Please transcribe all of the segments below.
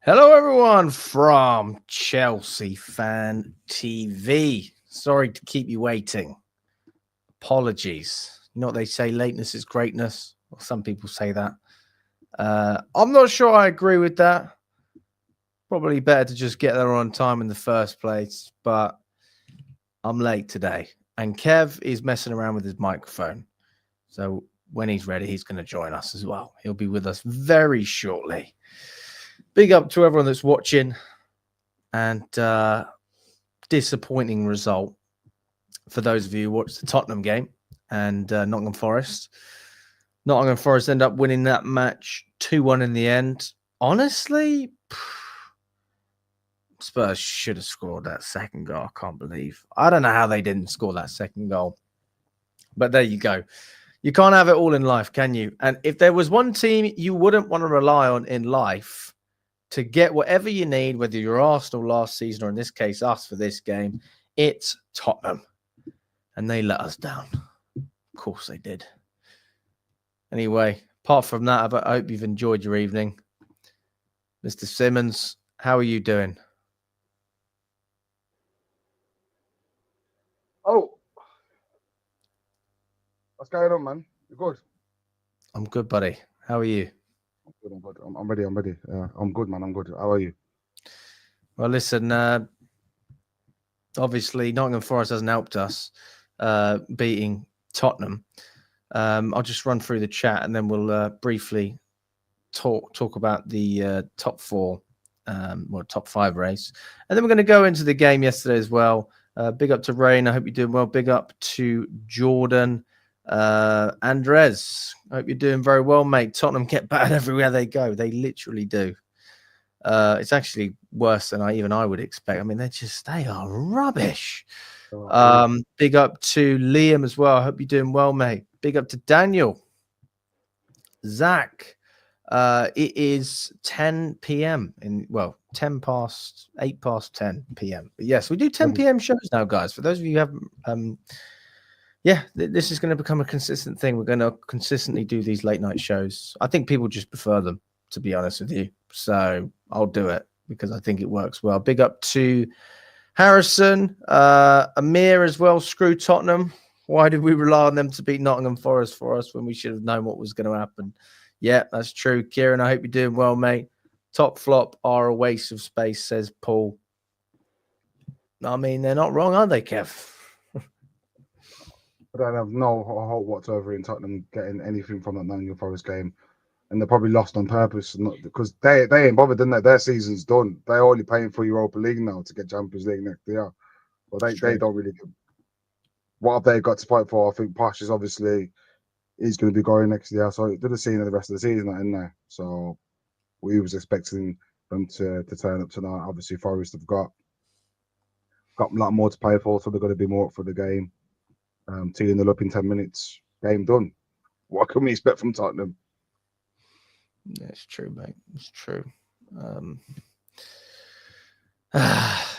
Hello, everyone from Chelsea Fan TV. Sorry to keep you waiting. Apologies. You know what they say, lateness is greatness. Well, some people say that. I'm not sure I agree with that. Probably better to just get there on time in the first place, but I'm late today. And Kev is messing around with his microphone. So when he's ready, he's going to join us as well. He'll be with us very shortly. Big up to everyone that's watching, and disappointing result for those of you who watched the Tottenham game and Nottingham Forest. Nottingham Forest end up winning that match 2-1 in the end. Honestly, Spurs should have scored that second goal. I can't believe. I don't know how they didn't score that second goal. But there you go. You can't have it all in life, can you? And if there was one team you wouldn't want to rely on in life to get whatever you need, whether you're Arsenal last season or in this case us for this game, it's Tottenham. And they let us down. Of course they did. Anyway, apart from that, I hope you've enjoyed your evening. Mr. Simmons, how are you doing? Oh, what's going on, man? You good? I'm good, buddy. How are you? I'm good. I'm ready. I'm good, man. I'm good. How are you? Well, listen, obviously Nottingham Forest hasn't helped us beating Tottenham. I'll just run through the chat and then we'll briefly talk about the top four, top five race. And then we're going to go into the game yesterday as well. Big up to Rain. I hope you're doing well. Big up to Jordan. Andres, I hope you're doing very well, mate. Tottenham get battered everywhere they go. They literally do. It's actually worse than I would expect. I mean, they are rubbish. Big up to Liam as well. I hope you're doing well, mate. Big up to Daniel. Zach. It is 10 p.m. 8 past 10 p.m. But yes, we do 10 p.m. shows now, guys. For those of you who haven't, this is going to become a consistent thing. We're going to consistently do these late night shows. I think people just prefer them, to be honest with you. So I'll do it because I think it works well. Big up to Harrison, Amir as well. Screw Tottenham. Why did we rely on them to beat Nottingham Forest for us when we should have known what was going to happen? Yeah, that's true. Kieran, I hope you're doing well, mate. Top flop are a waste of space, says Paul. I mean, they're not wrong, are they, Kev? I don't have no hope whatsoever in Tottenham getting anything from that Nottingham Forest game. And they're probably lost on purpose, not because they ain't bothered, didn't they? Their season's done. They're only paying for Europa League now to get Champions League next year. But they don't really. What have they got to fight for? I think Posh is obviously he's going to be going next year, so it didn't see the rest of the season not in there. So we was expecting them to turn up tonight. Obviously, Forest have got a lot more to play for, so they're going to be more up for the game. Teeing them up in 10 minutes, game done. What can we expect from Tottenham? It's true, mate. It's true.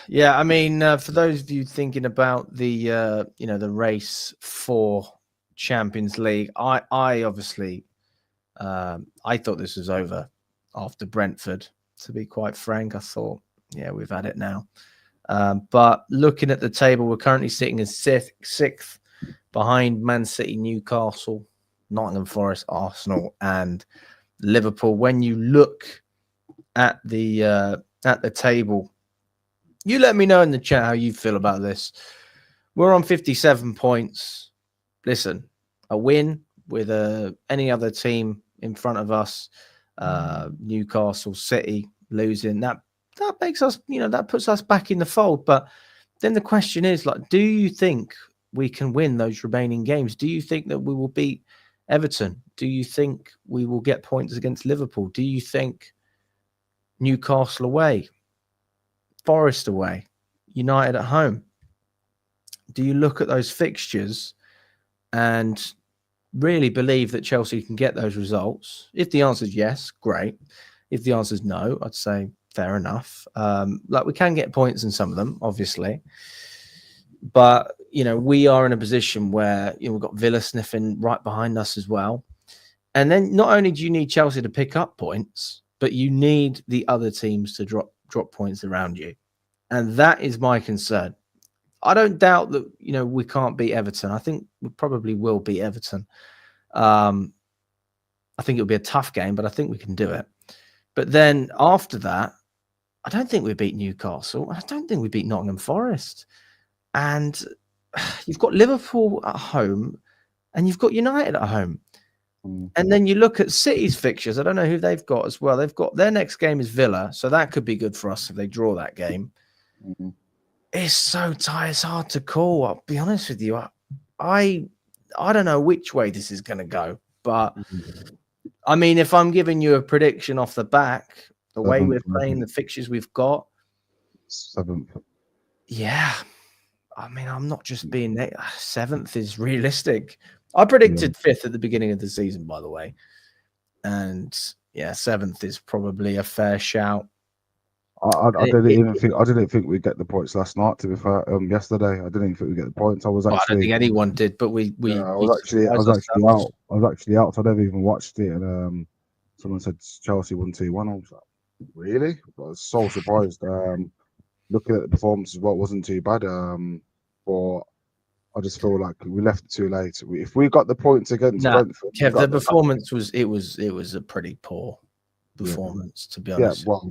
Yeah, I mean, for those of you thinking about the the race for Champions League, I obviously I thought this was over after Brentford. To be quite frank, I thought, yeah, we've had it now. But looking at the table, we're currently sitting in sixth behind Man City, Newcastle, Nottingham Forest, Arsenal, and Liverpool. When you look at the table, you let me know in the chat how you feel about this. We're on 57 points. Listen, a win with any other team in front of us, Newcastle, City losing, that makes us, that puts us back in the fold. But then the question is, like, do you think we can win those remaining games? Do you think that we will beat Everton? Do you think we will get points against Liverpool? Do you think Newcastle away, Forest away, United at home? Do you look at those fixtures and really believe that Chelsea can get those results? If the answer is yes, great. If the answer is no, I'd say fair enough. We can get points in some of them, obviously. But, we are in a position where we've got Villa sniffing right behind us as well. And then not only do you need Chelsea to pick up points, but you need the other teams to drop points around you. And that is my concern. I don't doubt that, we can't beat Everton. I think we probably will beat Everton. I think it'll be a tough game, but I think we can do it. But then after that, I don't think we beat Newcastle. I don't think we beat Nottingham Forest. And you've got Liverpool at home and you've got United at home. And then you look at City's fixtures. I don't know who they've got as well. They've got their next game is Villa, so that could be good for us if they draw that game. It's so tight. It's hard to call. I'll be honest with you. I don't know which way this is going to go, but I mean, if I'm giving you a prediction off the back, the way we're playing, the fixtures we've got, 7th. Yeah, I mean, I'm not just being 7th is realistic. I predicted 5th at the beginning of the season, by the way. And 7th is probably a fair shout. I didn't think we'd get the points last night, to be fair. Yesterday, I didn't even think we'd get the points. I don't think anyone did, but I was actually out. So I never even watched it. And someone said Chelsea won 2-1. I was like, really? I was so surprised. Looking at the performance as well, it wasn't too bad. But I just feel like we left it too late. If we got the points against Brentford, Kev, the performance was a pretty poor performance, to be honest. Well,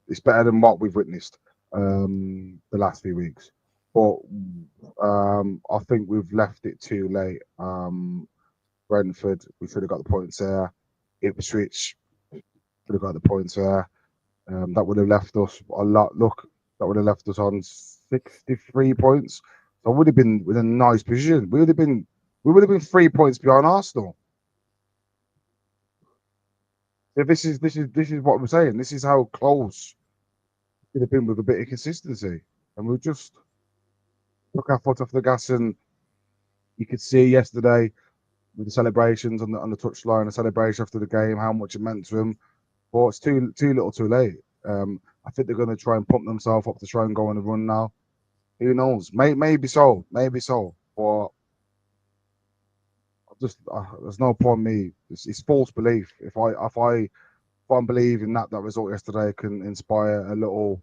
it's better than what we've witnessed the last few weeks. But I think we've left it too late. Brentford, we should have got the points there. Ipswich should have got the points there. That would have left us a lot. Look, that would have left us on 63 points. So I would have been in a nice position. We would have been 3 points behind Arsenal. If this is what I'm saying. This is how close it would have been with a bit of consistency, and we just took our foot off the gas. And you could see yesterday with the celebrations on the touchline, the celebration after the game, how much it meant to them. But it's too little, too late. I think they're going to try and pump themselves up to try and go on a run now. Who knows? Maybe so. But there's no point in me. It's false belief. If I'm believing that result yesterday can inspire a little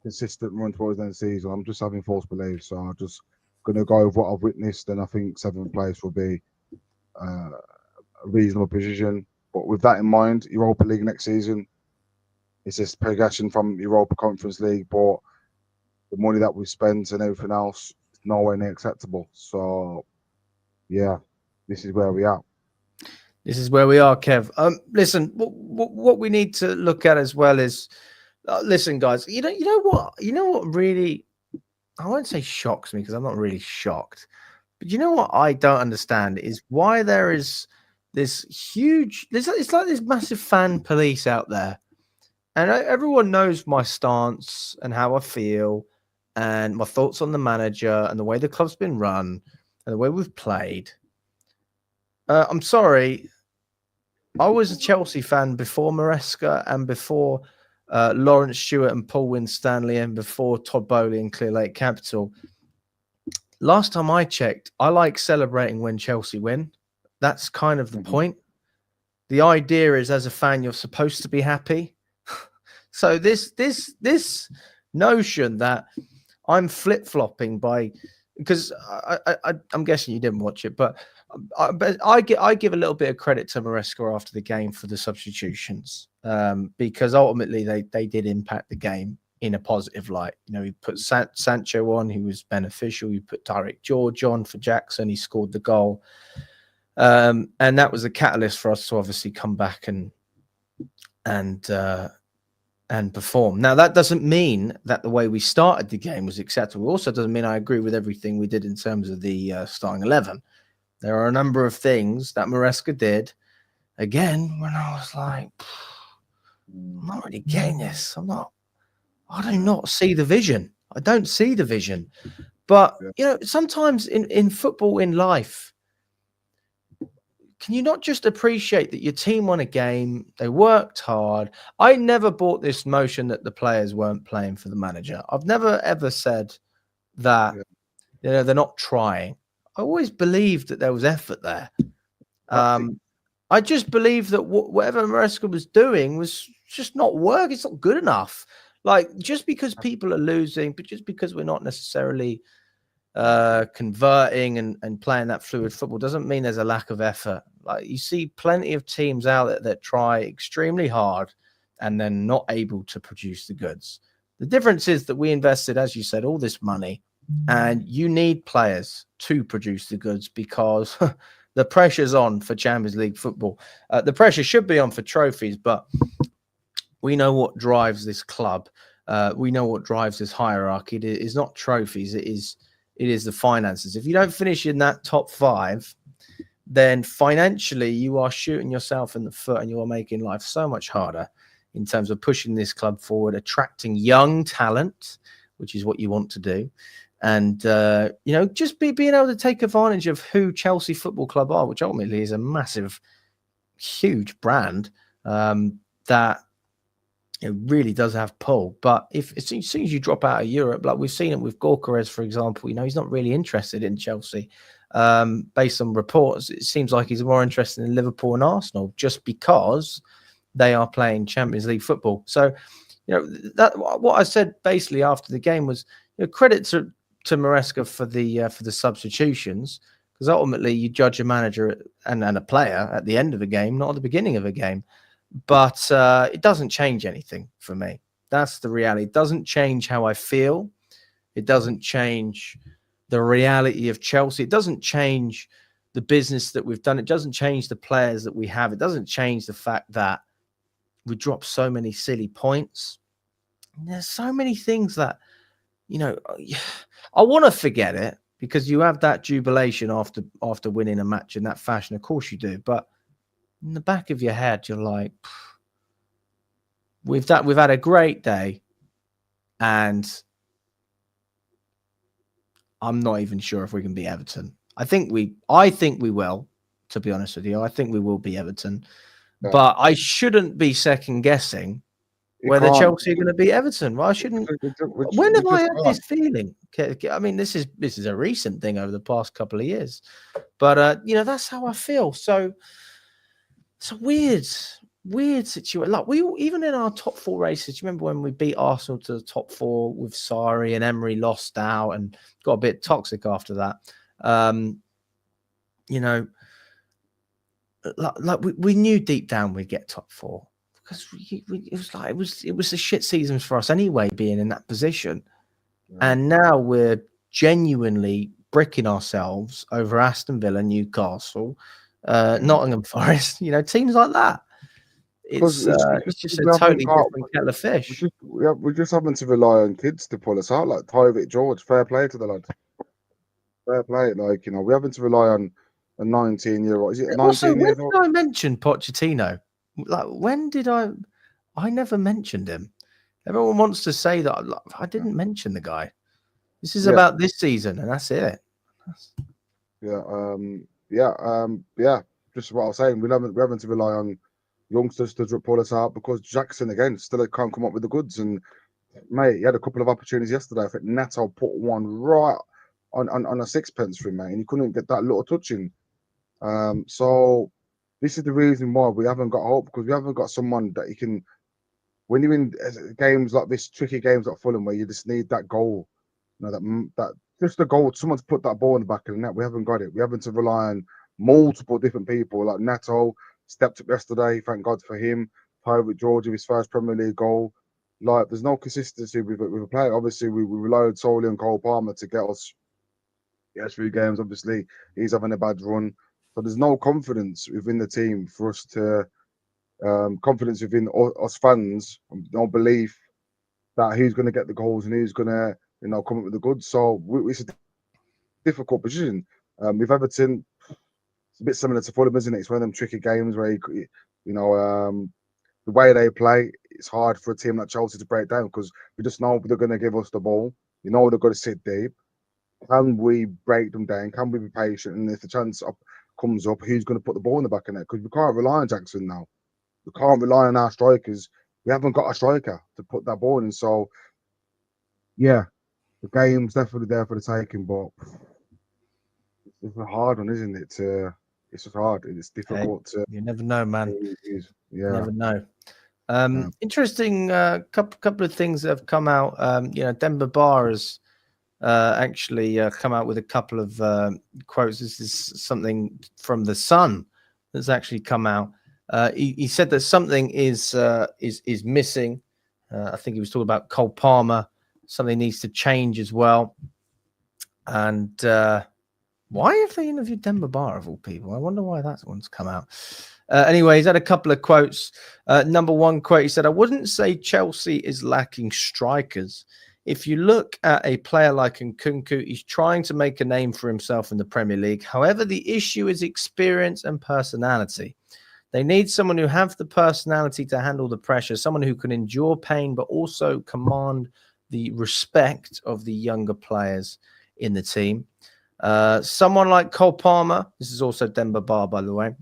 consistent run towards the end of the season, I'm just having false belief. So I'm just going to go with what I've witnessed, and I think 7th place will be a reasonable position. But with that in mind, Europa League next season, it's just progression from Europa Conference League, but the money that we've spent and everything else is nowhere near acceptable. So, this is where we are. This is where we are, Kev. Listen, what we need to look at as well is, listen, guys. You know what really, I won't say shocks me because I'm not really shocked, but you know what I don't understand is why there is this huge. It's like this massive fan police out there, and everyone knows my stance and how I feel, and my thoughts on the manager and the way the club's been run and the way we've played. I'm sorry. I was a Chelsea fan before Maresca and before Lawrence Stewart and Paul Winstanley and before Todd Bowley and Clear Lake Capital. Last time I checked, I like celebrating when Chelsea win. That's kind of the point. The idea is, as a fan, you're supposed to be happy. So this notion that I'm flip-flopping because I'm guessing you didn't watch it, but I give a little bit of credit to Maresca after the game for the substitutions, because ultimately they did impact the game in a positive light. He put Sancho on, who was beneficial. He put Tyreek George on for Jackson. He scored the goal. And that was a catalyst for us to obviously come back and perform. Now, that doesn't mean that the way we started the game was acceptable. It also doesn't mean I agree with everything we did in terms of the starting 11. There are a number of things that Maresca did, again, when I was like, I'm not really getting this. I do not see the vision. I don't see the vision. But, sometimes in football, in life, can you not just appreciate that your team won a game? They worked hard. I never bought this notion that the players weren't playing for the manager. I've never, ever said that, they're not trying. I always believed that there was effort there. I just believe that whatever Maresca was doing was just not work. It's not good enough. Like, just because people are losing, but just because we're not necessarily converting and playing that fluid football doesn't mean there's a lack of effort. Like, you see plenty of teams out there that try extremely hard and then not able to produce the goods. The difference is that we invested, as you said, all this money, and you need players to produce the goods because the pressure's on for Champions League football. The pressure should be on for trophies, but we know what drives this club. We know what drives this hierarchy. It is not trophies. It is the finances. If you don't finish in that top 5, then financially you are shooting yourself in the foot, and you are making life so much harder in terms of pushing this club forward, attracting young talent, which is what you want to do. And, just being able to take advantage of who Chelsea Football Club are, which ultimately is a massive, huge brand that it really does have pull. But as soon as you drop out of Europe, like we've seen it with Gyökeres, for example, he's not really interested in Chelsea. Based on reports, it seems like he's more interested in Liverpool and Arsenal just because they are playing Champions League football. So, that what I said basically after the game was, credit to Maresca for the substitutions, because ultimately you judge a manager and a player at the end of a game, not at the beginning of a game. But it doesn't change anything for me. That's the reality. It doesn't change how I feel. It doesn't change the reality of Chelsea. It doesn't change the business that we've done. It doesn't change the players that we have. It doesn't change the fact that we dropped so many silly points. There's so many things that, I want to forget it, because you have that jubilation after winning a match in that fashion. Of course you do. But in the back of your head, you're like, we've had a great day, and I'm not even sure if we can beat Everton. I think we will, to be honest with you. I think we will beat Everton. Yeah. But I shouldn't be second guessing whether Chelsea are going to beat Everton. Well, I shouldn't. When have I had this feeling? I mean, this is a recent thing over the past couple of years, but that's how I feel. So it's a weird situation. Like, we even in our top 4 races, do you remember when we beat Arsenal to the top 4 with Sarri, and Emery lost out and got a bit toxic after that? We knew deep down we'd get top 4, because it was a shit season for us anyway, being in that position. Yeah. And now we're genuinely bricking ourselves over Aston Villa, Newcastle, Nottingham Forest, teams like that. It's just a totally different kettle of fish. We're just having to rely on kids to pull us out, like Tyreek George. Fair play to the lad. Fair play. Like, we're having to rely on a 19-year-old. Is it 19 also, years old? When did I mention Pochettino? Like, when did I never mentioned him. Everyone wants to say that I didn't mention the guy. This is about this season, and that's it. Just what I was saying. We're having to rely on youngsters to pull us out, because Jackson again still can't come up with the goods. And mate, he had a couple of opportunities yesterday. I think Neto put one right on a sixpence for him, mate, and he couldn't get that little touch in. So this is the reason why we haven't got hope, because we haven't got someone that you can. When you're in games like this, tricky games like Fulham, where you just need that goal, that just a goal, someone's put that ball in the back of the net. We haven't got it. We haven't to rely on multiple different people. Like Neto stepped up yesterday, thank God for him. Tyreek George with his first Premier League goal. Like, there's no consistency with a player. Obviously, we relied solely on Cole Palmer to get us through games. Obviously, he's having a bad run, so there's no confidence within the team for us to. Confidence within us fans, no belief that who's going to get the goals and who's going to come up with the goods. So it's a difficult position. With Everton, it's a bit similar to Fulham, isn't it? It's one of them tricky games where the way they play, it's hard for a team like Chelsea to break down, because we just know they're going to give us the ball. They're going to sit deep. Can we break them down? Can we be patient? And if the chance comes up, who's going to put the ball in the back of net? Because we can't rely on Jackson now. We can't rely on our strikers. We haven't got a striker to put that ball in. So, yeah, the game's definitely there for the taking, but it's a hard one, isn't it? it's just hard. It's Hey, difficult to. you never know, man. Yeah. Never know. Yeah. Interesting. Couple of things that have come out. Denver Bar has actually come out with a couple of quotes. This is something from the Sun that's actually come out. He said that something is missing. I think he was talking about Cole Palmer. Something needs to change as well. And why have they interviewed Denver Bar of all people? I wonder why that one's come out. Anyway, he's had a couple of quotes. Number one quote, he said, I wouldn't say Chelsea is lacking strikers. If you look at a player like Nkunku, he's trying to make a name for himself in the Premier League. However, the issue is experience and personality. They need someone who have the personality to handle the pressure, someone who can endure pain, but also command the respect of the younger players in the team. Someone like Cole Palmer, this is also Denver Bar, by the way,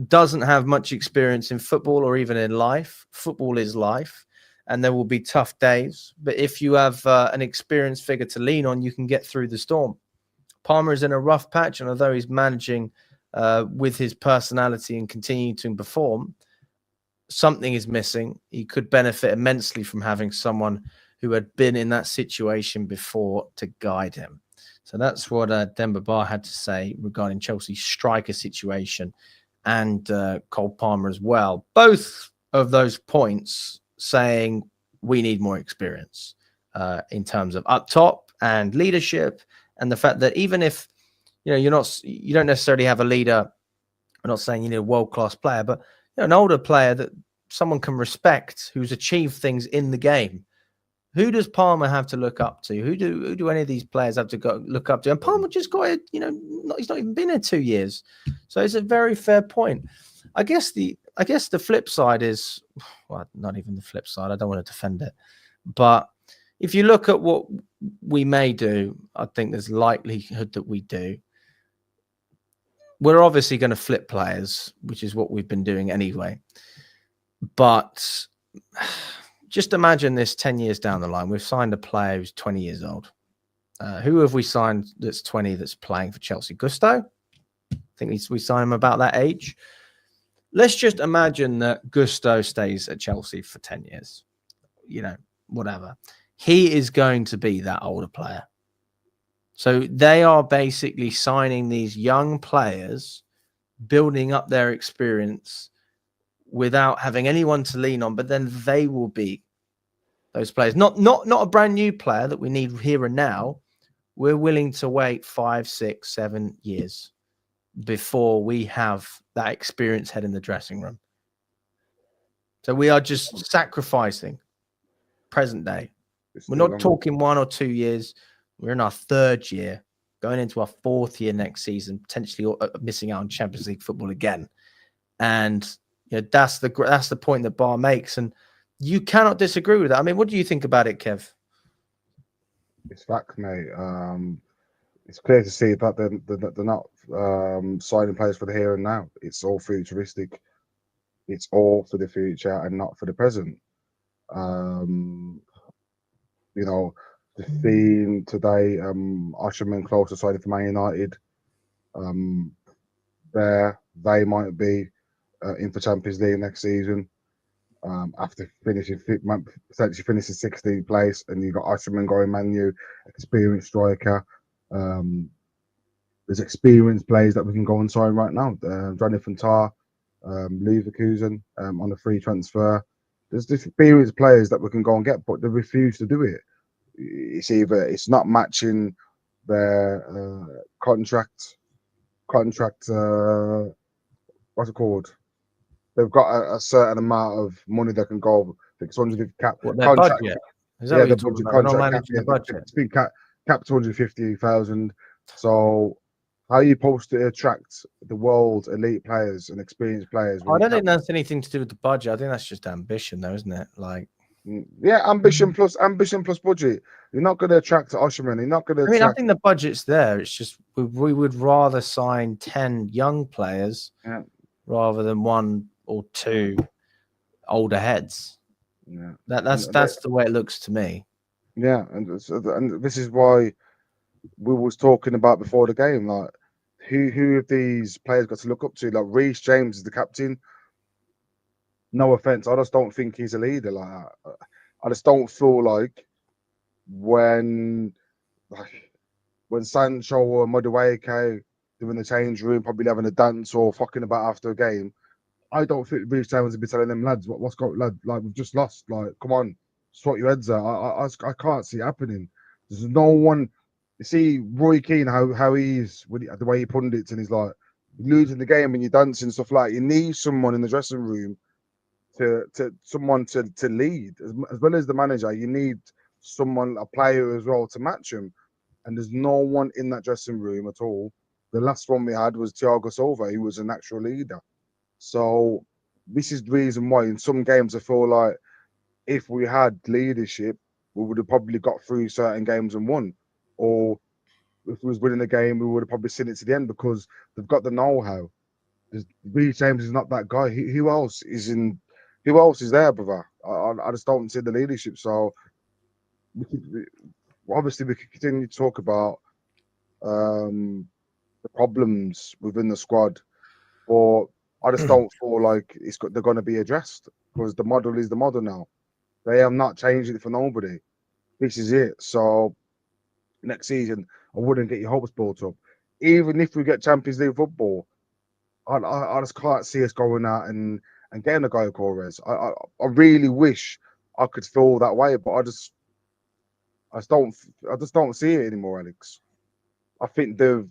doesn't have much experience in football or even in life. Football is life, and there will be tough days. But if you have an experienced figure to lean on, you can get through the storm. Palmer is in a rough patch, and although he's managing with his personality and continuing to perform, something is missing. He could benefit immensely from having someone who had been in that situation before to guide him. So that's what Denver Bar had to say regarding Chelsea's striker situation and Cole Palmer as well. Both of those points saying we need more experience in terms of up top and leadership, and the fact that even if you don't necessarily have a leader. I'm not saying you need a world-class player, but an older player that someone can respect, who's achieved things in the game. Who does Palmer have to look up to? Who do any of these players have to look up to? And Palmer just got it. He's not even been here 2 years, so it's a very fair point. I guess the flip side is, well, not even the flip side. I don't want to defend it, but if you look at what we may do, I think there's likelihood that we do. We're obviously going to flip players, which is what we've been doing anyway. But just imagine this 10 years down the line. We've signed a player who's 20 years old. Who have we signed that's 20 that's playing for Chelsea? Gusto? I think we signed him about that age. Let's just imagine that Gusto stays at Chelsea for 10 years. Whatever. He is going to be that older player. So they are basically signing these young players, building up their experience without having anyone to lean on, but then they will be those players. Not a brand new player that we need here and now. We're willing to wait 5, 6, 7 years before we have that experienced head in the dressing room. So we are just sacrificing present day. We're not talking 1 or 2 years. We're in our 3rd year, going into our 4th year next season, potentially missing out on Champions League football again. And that's the point that Bar makes, and you cannot disagree with that. I mean, what do you think about it, Kev? It's fact, mate. It's clear to see that they're not signing players for the here and now. It's all futuristic. It's all for the future and not for the present. The theme today, Osherman closer signing for Man United. They might be in for Champions League next season. After potentially finishing 16th place, and you've got Osherman going Man U, experienced striker. There's experienced players that we can go and sign right now. Jonathan Tah, Leverkusen on a free transfer. There's experienced players that we can go and get, but they refuse to do it. It's not matching their contract. What's it called? They've got a certain amount of money that can go. I think it's 150 cap. What, their contract. budget? Is that what you're talking about? Not managing the budget. It's been capped 250,000. So how are you supposed to attract the world's elite players and experienced players? I don't think that's anything to do with the budget. I think that's just ambition, though, isn't it? Ambition plus budget. You're not going to attract Osherman. You're not going to. I think the budget's there. It's just we would rather sign 10 young players rather than 1 or 2 older heads. Yeah, that's the way it looks to me. Yeah, and this is why we was talking about before the game. Like, who have these players got to look up to? Like Reece James is the captain. No offense, I just don't think he's a leader like that. I just don't feel like when like when Sancho or Madueke doing the change room, probably having a dance or fucking about after a game. I don't think Reece James would be telling them lads, what's going, lad? Like we've just lost. Like, come on, sort your heads out. I can't see it happening. There's no one. You see Roy Keane, how he is with the way he pundits, and he's like losing the game and you're dancing stuff like. You need someone in the dressing room to lead as well as the manager. You need someone, a player as well, to match him. And there's no one in that dressing room at all. The last one we had was Thiago Silva, who was a natural leader. So this is the reason why in some games I feel like if we had leadership, we would have probably got through certain games and won. Or if we was winning the game, we would have probably seen it to the end because they've got the know-how. Reece James is not that guy. Who else is in? Who else is there, brother? I just don't see the leadership. So obviously we could continue to talk about the problems within the squad, but I just don't feel like they're going to be addressed because the model is the model now. They have not changed it for nobody. This is it. So next season, I wouldn't get your hopes built up. Even if we get Champions League football, I just can't see us going out and getting a guy called Rez. I really wish I could feel that way, but I just don't see it anymore, Alex. I think they've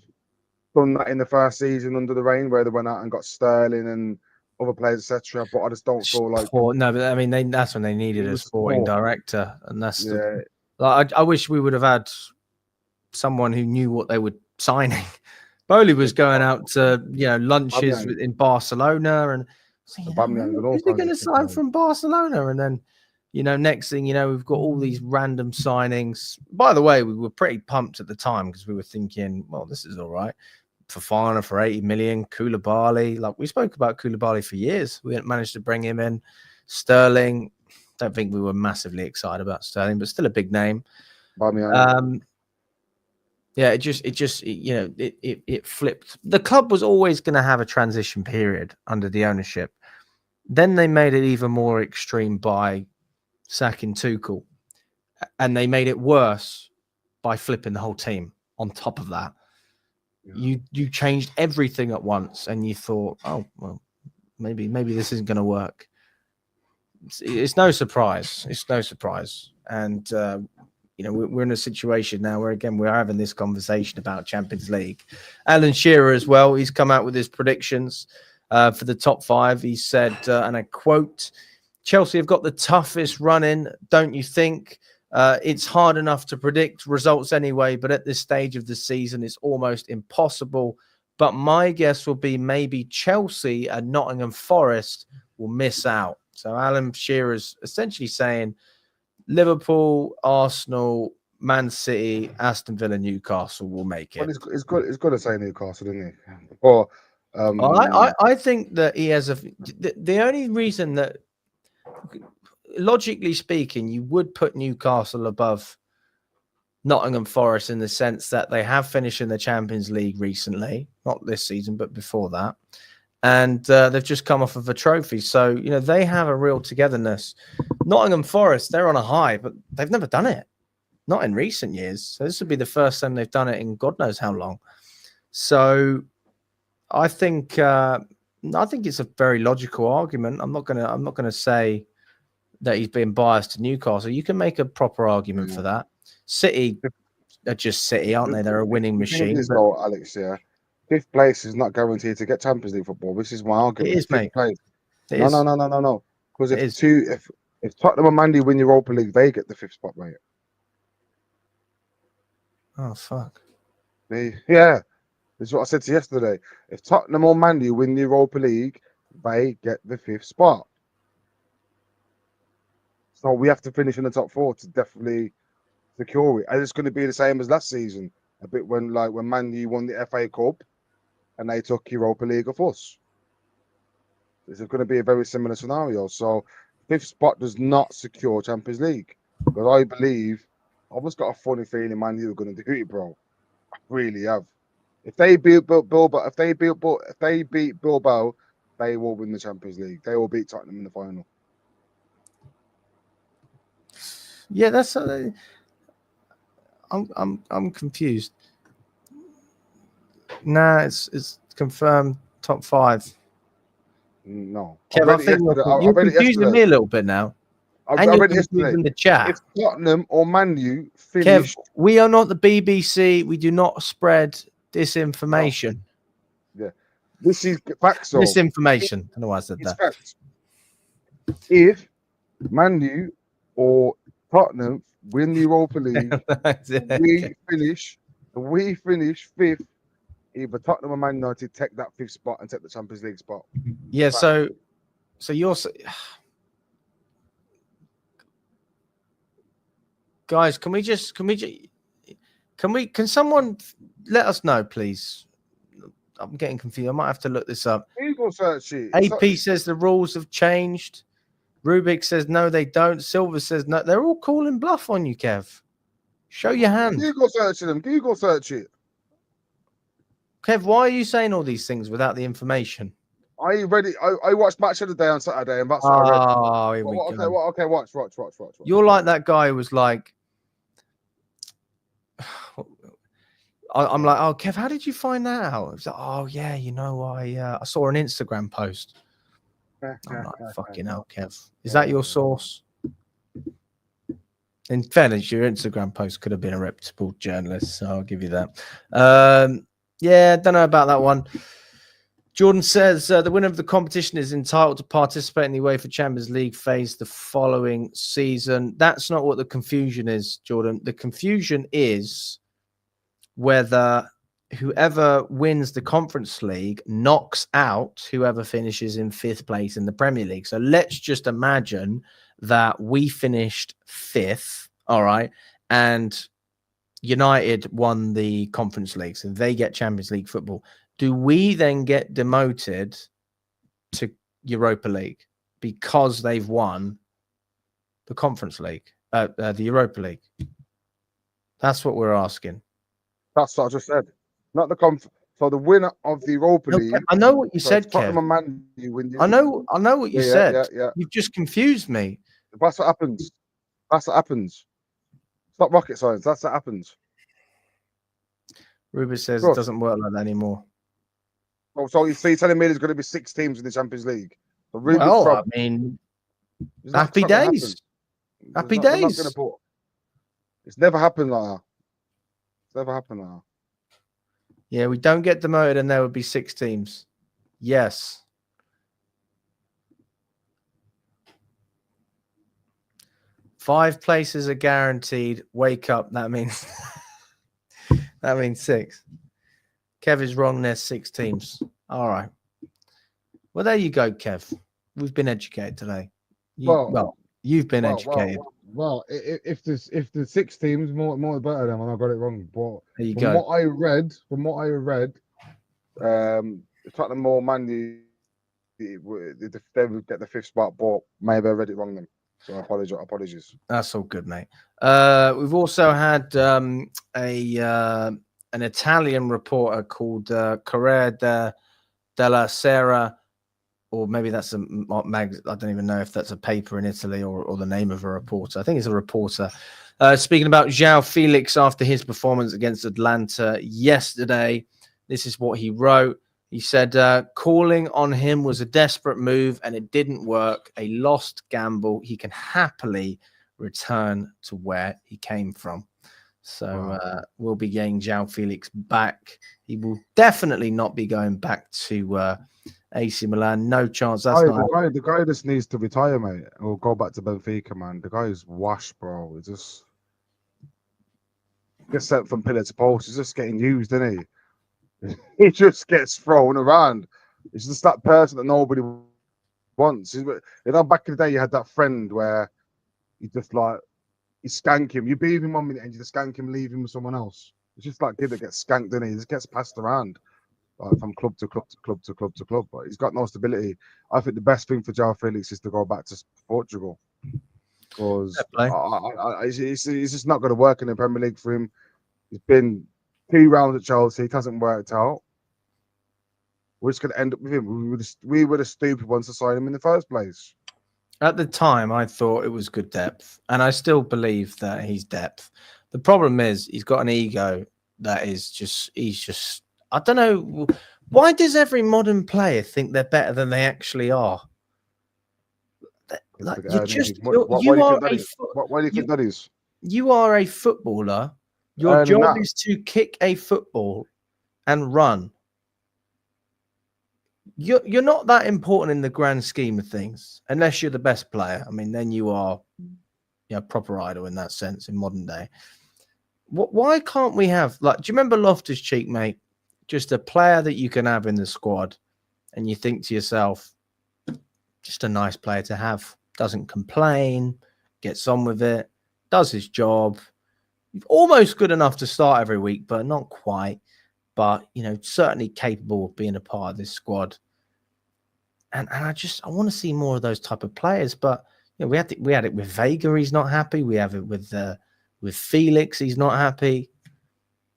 done that in the first season under the rain where they went out and got Sterling and other players, etc. But I just don't feel like no, but I mean that's when they needed a sporting director, and that's I wish we would have had someone who knew what they were signing. Bowley was going out to lunches in Barcelona, and who's he going to sign from Barcelona? And then next thing you know, we've got all these random signings. By the way, we were pretty pumped at the time because we were thinking, well, this is all right. Fofana for 80 million, Koulibaly. Like we spoke about Koulibaly for years. We hadn't managed to bring him in. Sterling. Don't think we were massively excited about Sterling, but still a big name. Yeah, it flipped. The club was always going to have a transition period under the ownership. Then they made it even more extreme by sacking Tuchel, and they made it worse by flipping the whole team on top of that. Yeah. You changed everything at once, and you thought, oh well, maybe this isn't going to work. It's no surprise. And we're in a situation now where again we're having this conversation about Champions League. Alan Shearer as well. He's come out with his predictions for the top 5. He said, and I quote, "Chelsea have got the toughest run-in, don't you think? It's hard enough to predict results anyway, but at this stage of the season, it's almost impossible. But my guess will be maybe Chelsea and Nottingham Forest will miss out." So Alan Shearer's essentially saying Liverpool, Arsenal, Man City, Aston Villa, Newcastle will make it. Well, it's good to say Newcastle, isn't he? Or I think that he has the only reason that, logically speaking, you would put Newcastle above Nottingham Forest in the sense that they have finished in the Champions League recently, not this season, but before that. And they've just come off of a trophy. So, they have a real togetherness. Nottingham Forest, they're on a high, but they've never done it. Not in recent years. So this would be the first time they've done it in God knows how long. So I think it's a very logical argument. I'm not gonna say that he's being biased to Newcastle. You can make a proper argument for that. City are just City, aren't they? They're a winning machine. Alex, yeah. 5th place is not guaranteed to get Champions League football. This is my argument. It is, mate. No. Because if Tottenham and Man U win Europa League, they get the 5th spot, mate. Oh fuck. Yeah, this is what I said to you yesterday. If Tottenham or Man U win the Europa League, they get the 5th spot. So we have to finish in the top 4 to definitely secure it. And it's going to be the same as last season. A bit when Man U won the FA Cup and they took Europa League of us. It's going to be a very similar scenario. So 5th spot does not secure Champions League. But I believe, I've just got a funny feeling Man U are going to do it, bro. I really have. If they beat Bilbao, if they beat Bilbao, they will win the Champions League. They will beat Tottenham in the final. Yeah, that's. I'm confused. Nah, it's confirmed top 5. No, Kev, I think you're confusing me a little bit now. I And you're read it yesterday. confusing the chat. If Tottenham or Man U Kev, finish, we are not the BBC. We do not spread disinformation. No. Yeah, this is facts. Misinformation. I don't know why I said It's that. facts. If Man U or Tottenham win the Europa League, we finish 5th. Either Tottenham or Man United take that 5th spot and take the Champions League spot. Yeah, so you're guys, can someone let us know, please? I'm getting confused. I might have to look this up. Google search it. AP says the rules have changed. Rubik says no, they don't. Silver says no. They're all calling bluff on you, Kev. Show your hand. Google search them. Google search it. Kev, why are you saying all these things without the information? I read it. I watched Match of the Day on Saturday, and that's what I read. Oh, here we go. Okay, watch. You're like that guy who was like, I'm like, oh, Kev, how did you find that out? It was like, oh yeah, I saw an Instagram post. I'm like, fucking hell, Kev. Is that your source? In fairness, your Instagram post could have been a reputable journalist, so I'll give you that. Yeah, don't know about that one. Jordan says the winner of the competition is entitled to participate in the UEFA Champions League phase the following season. That's not what the confusion is, Jordan. The confusion is whether whoever wins the Conference League knocks out whoever finishes in 5th place in the Premier League. So let's just imagine that we finished 5th, all right, and United won the Conference League, so they get Champions League football. Do we then get demoted to Europa League because they've won the Conference League, the Europa League? That's what we're asking. That's what I just said. Not the So the winner of the Europa League. I know what you said, Kev. I know what you said. Yeah. You've just confused me. That's what happens. It's not rocket science. That's what happens. Ruben says it doesn't work like that anymore. Oh, so you're telling me there's going to be 6 teams in the Champions League? I mean, happy days. Happy days. It's never happened like that. Yeah, we don't get demoted and there would be 6 teams. Yes. Five places are guaranteed. Wake up. That means 6. Kev is wrong. There's 6 teams. All right. Well, there you go, Kev. We've been educated today. You've been educated. Well, if there's 6 teams, more the better than when I got it wrong. But there you go. From what I read, Tottenham or Man U, they would get the 5th spot, but maybe I read it wrong then. So apologies. That's all good, mate. We've also had an Italian reporter called Corriere della Sera, or maybe that's a mag. I don't even know if that's a paper in Italy or the name of a reporter. I think it's a reporter. Speaking about João Felix after his performance against Atlanta yesterday, this is what he wrote. He said, calling on him was a desperate move and it didn't work. A lost gamble. He can happily return to where he came from. So we'll be getting João Felix back. He will definitely not be going back to AC Milan. No chance. The guy just needs to retire, mate, or go back to Benfica, man. The guy is washed, bro. He just gets sent from pillar to post. He's just getting used, isn't he? He just gets thrown around. It's just that person that nobody wants. Back in the day, you had that friend where you just like you skank him. You beat him 1 minute and you just skank him, leave him with someone else. It's just like kid that gets skanked, doesn't he? He just gets passed around from club to club to club to club to club. But he's got no stability. I think the best thing for João Felix is to go back to Portugal because he's just not going to work in the Premier League for him. He's been 2 rounds at Chelsea. It hasn't worked out. We're just going to end up with him. We were the stupid ones to sign him in the first place. At the time, I thought it was good depth, and I still believe that he's depth. The problem is he's got an ego that is he's just, I don't know. Why does every modern player think they're better than they actually are? Like, Why do you think that is? You are a footballer. Your Earning job that. is to kick a football and run. You're not that important in the grand scheme of things, unless you're the best player. I mean, then you are, proper idol in that sense in modern day. Why can't we have, like, do you remember Loftus-Cheek, mate? Just a player that you can have in the squad, and you think to yourself, just a nice player to have. Doesn't complain, gets on with it, does his job. Almost good enough to start every week, but not quite. But, certainly capable of being a part of this squad. And I want to see more of those type of players. But we had it with Vega. He's not happy. We have it with Felix. He's not happy.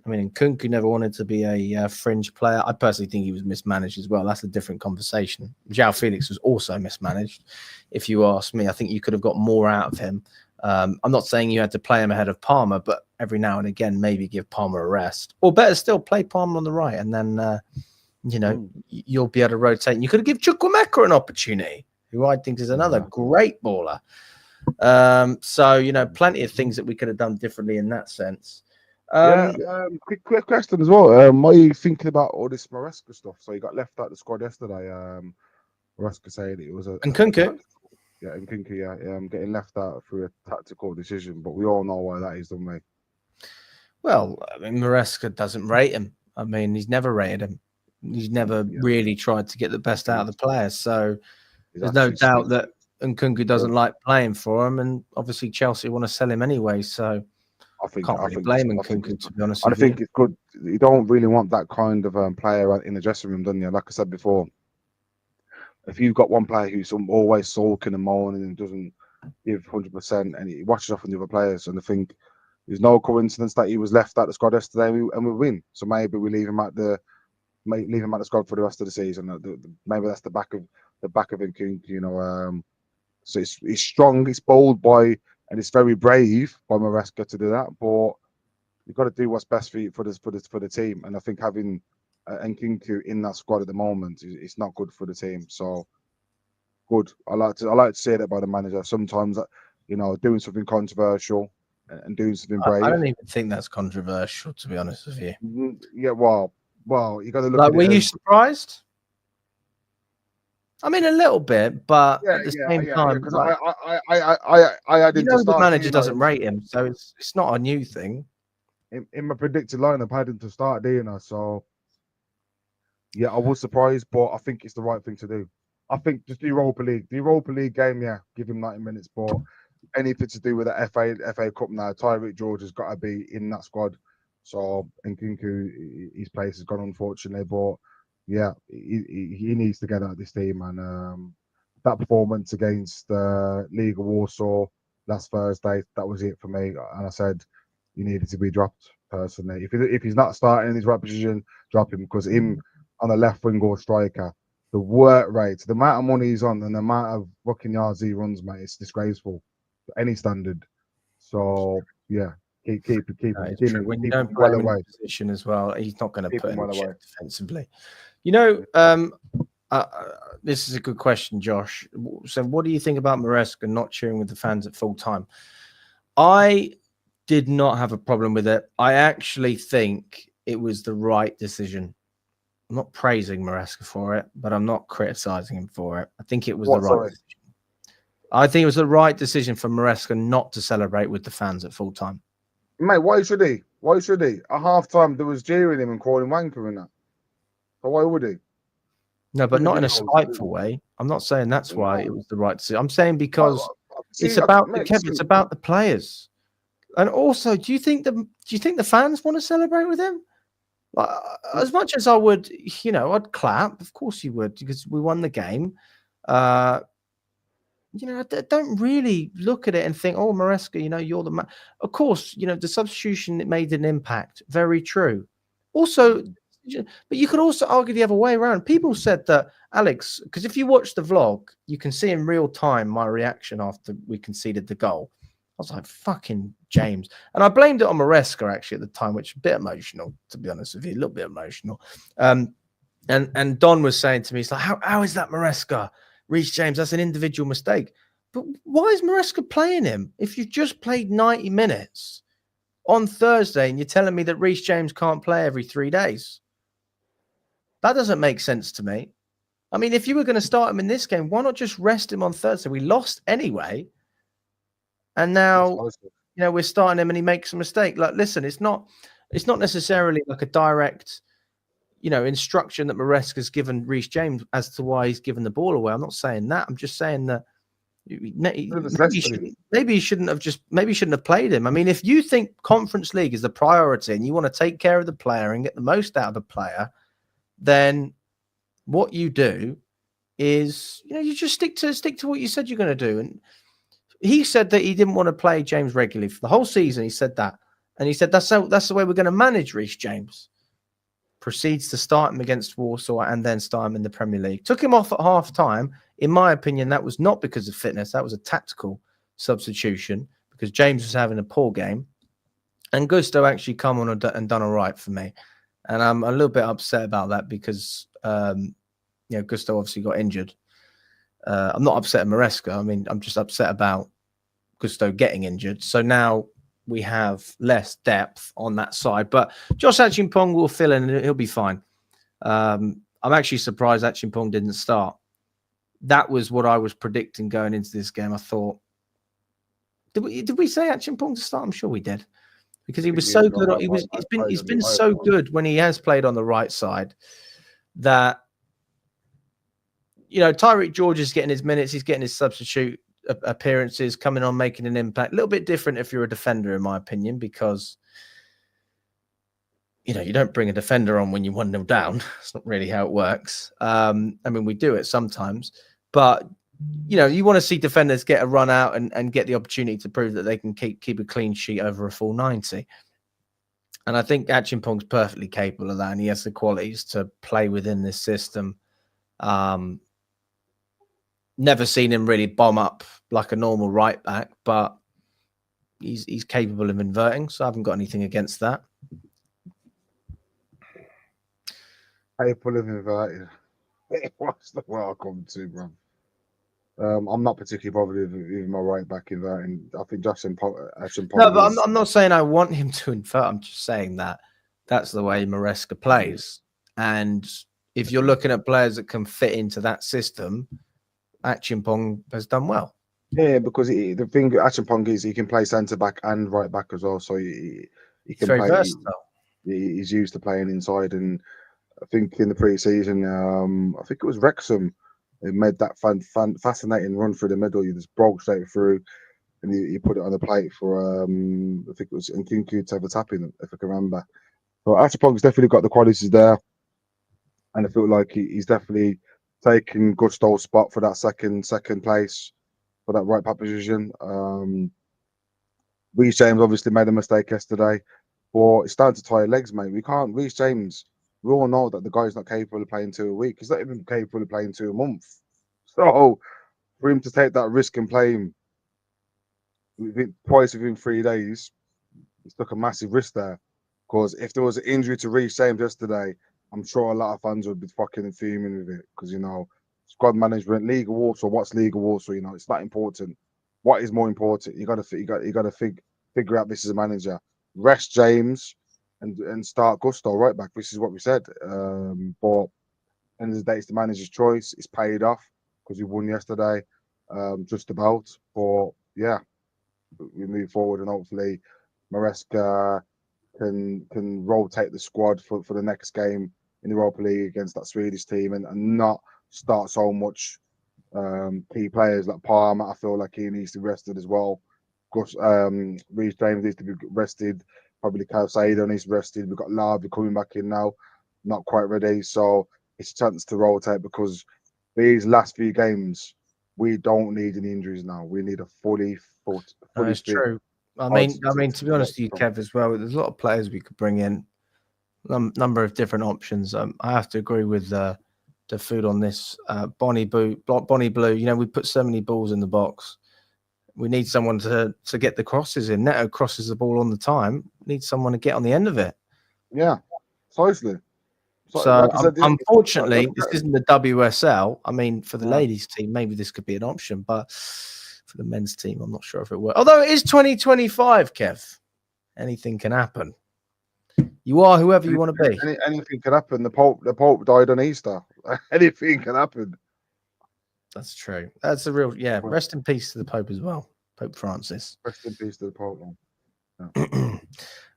I mean, Nkunku never wanted to be a fringe player. I personally think he was mismanaged as well. That's a different conversation. João Felix was also mismanaged. If you ask me, I think you could have got more out of him. I'm not saying you had to play him ahead of Palmer, but every now and again, maybe give Palmer a rest. Or better still, play Palmer on the right, and then, you'll be able to rotate. And you could have given Chukwuemeka an opportunity, who I think is another great baller. So, plenty of things that we could have done differently in that sense. Quick question as well. What are you thinking about all this Maresca stuff? So you got left out the squad yesterday. Maresca saying it was Nkunku. Nkunku, getting left out through a tactical decision, but we all know why that is, don't we? Well, I mean, Maresca doesn't rate him. I mean, he's never rated him. He's never really tried to get the best out of the players. So there's no doubt that Nkunku doesn't like playing for him, and obviously Chelsea want to sell him anyway. So I can't really blame Nkunku, to be honest. I think it's good. You don't really want that kind of player in the dressing room, don't you? Like I said before, if you've got one player who's always sulking and moaning and doesn't give 100%, and he watches off on the other players, and I think there's no coincidence that he was left at the squad yesterday and we win. So maybe we leave him at the squad for the rest of the season. Maybe that's the back of Nkunku, So it's strong, it's bold and it's very brave by Maresca to do that. But you've got to do what's best for the team. And I think having Nkunku in that squad at the moment it's not good for the team. So good. I like to say that by the manager. Sometimes doing something controversial and doing something brave. I don't even think that's controversial, to be honest with you. Yeah, well, you got to look. Like, were you surprised? I mean, a little bit, but at the same time, because I had him to start. The manager doesn't rate him, so it's not a new thing. In my predicted lineup, I had him to start, so yeah, I was surprised, but I think it's the right thing to do. I think just the Europa League game, give him 90 minutes, but anything to do with the FA Cup now, Tyreek George has got to be in that squad. So Nkunku, his place has gone, unfortunately, but yeah, he needs to get out of this team. And that performance against League of Warsaw last Thursday, that was it for me. And I said he needed to be dropped personally. If he's not starting in his right position, drop him, because him on the left wing or striker, the work rate, the amount of money he's on, and the amount of fucking yards he runs, mate, it's disgraceful to any standard. So yeah, keep him. When you don't well play him in position as well, he's not going to put him away defensively. This is a good question, Josh. So, what do you think about Maresca not cheering with the fans at full time? I did not have a problem with it. I actually think it was the right decision. I'm not praising Maresca for it, but I'm not criticizing him for it. I think it was the right decision. I think it was the right decision for Maresca not to celebrate with the fans at full time. Mate, why should he? At half time, there was jeering him and calling wanker and that. So why would he? No, but not in a spiteful way. I'm not saying that's why it was the right decision. I'm saying because it's about the players. And also, do you think the fans want to celebrate with him? As much as I would, I'd clap. Of course you would, because we won the game. I don't really look at it and think, oh, Maresca, you're the man. Of course, the substitution, it made an impact. Very true. Also, but you could also argue the other way around. People said that, Alex, because if you watch the vlog, you can see in real time my reaction after we conceded the goal. I was like, fucking James. And I blamed it on Maresca, actually, at the time, which was a bit emotional, to be honest with you, a little bit emotional. And Don was saying to me, he's like, how is that Maresca? Reece James, that's an individual mistake. But why is Maresca playing him? If you've just played 90 minutes on Thursday and you're telling me that Reece James can't play every 3 days, that doesn't make sense to me. I mean, if you were going to start him in this game, why not just rest him on Thursday? We lost anyway. And now, we're starting him and he makes a mistake. Like, listen, it's not necessarily like a direct, instruction that Maresca's given Reece James as to why he's given the ball away. I'm not saying that. I'm just saying that maybe he shouldn't have played him. I mean, if you think Conference League is the priority and you want to take care of the player and get the most out of the player, then what you do is, you just stick to what you said you're going to do. And he said that he didn't want to play James regularly for the whole season. He said that. And he said, that's the way we're going to manage Reece James. Proceeds to start him against Warsaw and then start him in the Premier League. Took him off at half time. In my opinion, that was not because of fitness. That was a tactical substitution because James was having a poor game. And Gusto actually come on and done all right for me. And I'm a little bit upset about that because, Gusto obviously got injured. I'm not upset at Maresca. I mean, I'm just upset about Gusto getting injured. So now we have less depth on that side. But Josh Achimpong will fill in and he'll be fine. I'm actually surprised Achimpong didn't start. That was what I was predicting going into this game. I thought, did we say Achimpong to start? I'm sure we did. Because he was so good. He's been so good when he has played on the right side that, Tyreek George is getting his minutes. He's getting his substitute appearances, coming on, making an impact. A little bit different if you're a defender, in my opinion, because, you don't bring a defender on when you're 1-0 down. It's not really how it works. I mean, we do it sometimes, but, you want to see defenders get a run out and get the opportunity to prove that they can keep a clean sheet over a full 90. And I think Achimpong's perfectly capable of that, and he has the qualities to play within this system. Never seen him really bomb up like a normal right back, but he's capable of inverting, so I haven't got anything against that. Capable of inverting. What's the word I come to, bro? I'm not particularly bothered with my right back inverting. I think Achimpong. No, but I'm not saying I want him to invert. I'm just saying that that's the way Maresca plays. And if you're looking at players that can fit into that system, Achimpong has done well. Yeah, because the thing with Achimpong is he can play centre back and right back as well. So he can play. Versatile. He's used to playing inside, and I think in the pre-season, I think it was Wrexham. It made that fascinating run through the middle. You just broke straight through, and you put it on the plate for I think it was enquires to have a tapping, if I can remember. But Achimpong's definitely got the qualities there, and I feel like he's definitely taking Gusto's spot for that second place for that right back position. Reece James obviously made a mistake yesterday, but it's starting to tie your legs, mate. We can't. Reece James, we all know that the guy's not capable of playing 2 a week. He's not even capable of playing 2 a month. So for him to take that risk and play him twice within 3 days, he took a massive risk there. Because if there was an injury to Reece James yesterday, I'm sure a lot of fans would be fucking fuming with it. Because, squad management, League of Warsaw, what's League of Warsaw? It's not important. What is more important? You got to figure out this as a manager. Rest James and start Gusto right back. This is what we said. But end of the day, it's the manager's choice. It's paid off because we won yesterday, just about. But yeah, we move forward and hopefully Maresca can rotate the squad for the next game in the Europa League against that Swedish team and not start so much key players like Palmer. I feel like he needs to be rested as well. Of course, Reece James needs to be rested. Probably Caicedo needs to be rested. We've got Larby coming back in now, not quite ready. So it's a chance to rotate because these last few games, we don't need any injuries now. We need a fully That's true. I mean, to be honest with you, Kev, as well, there's a lot of players we could bring in. number of different options. I have to agree with the food on this. Bonnie Blue. We put so many balls in the box. We need someone to get the crosses in. Neto crosses the ball on the time. We need someone to get on the end of it. Yeah, precisely. So like I said, unfortunately, this isn't the WSL. I mean, for the ladies' team, maybe this could be an option, but for the men's team, I'm not sure if it works. Although it is 2025, Kev. Anything can happen. You are whoever you want to be. Anything can happen. The Pope died on Easter. Anything can happen. That's true. That's a real Rest in peace to the Pope as well, Pope Francis. Rest in peace to the Pope.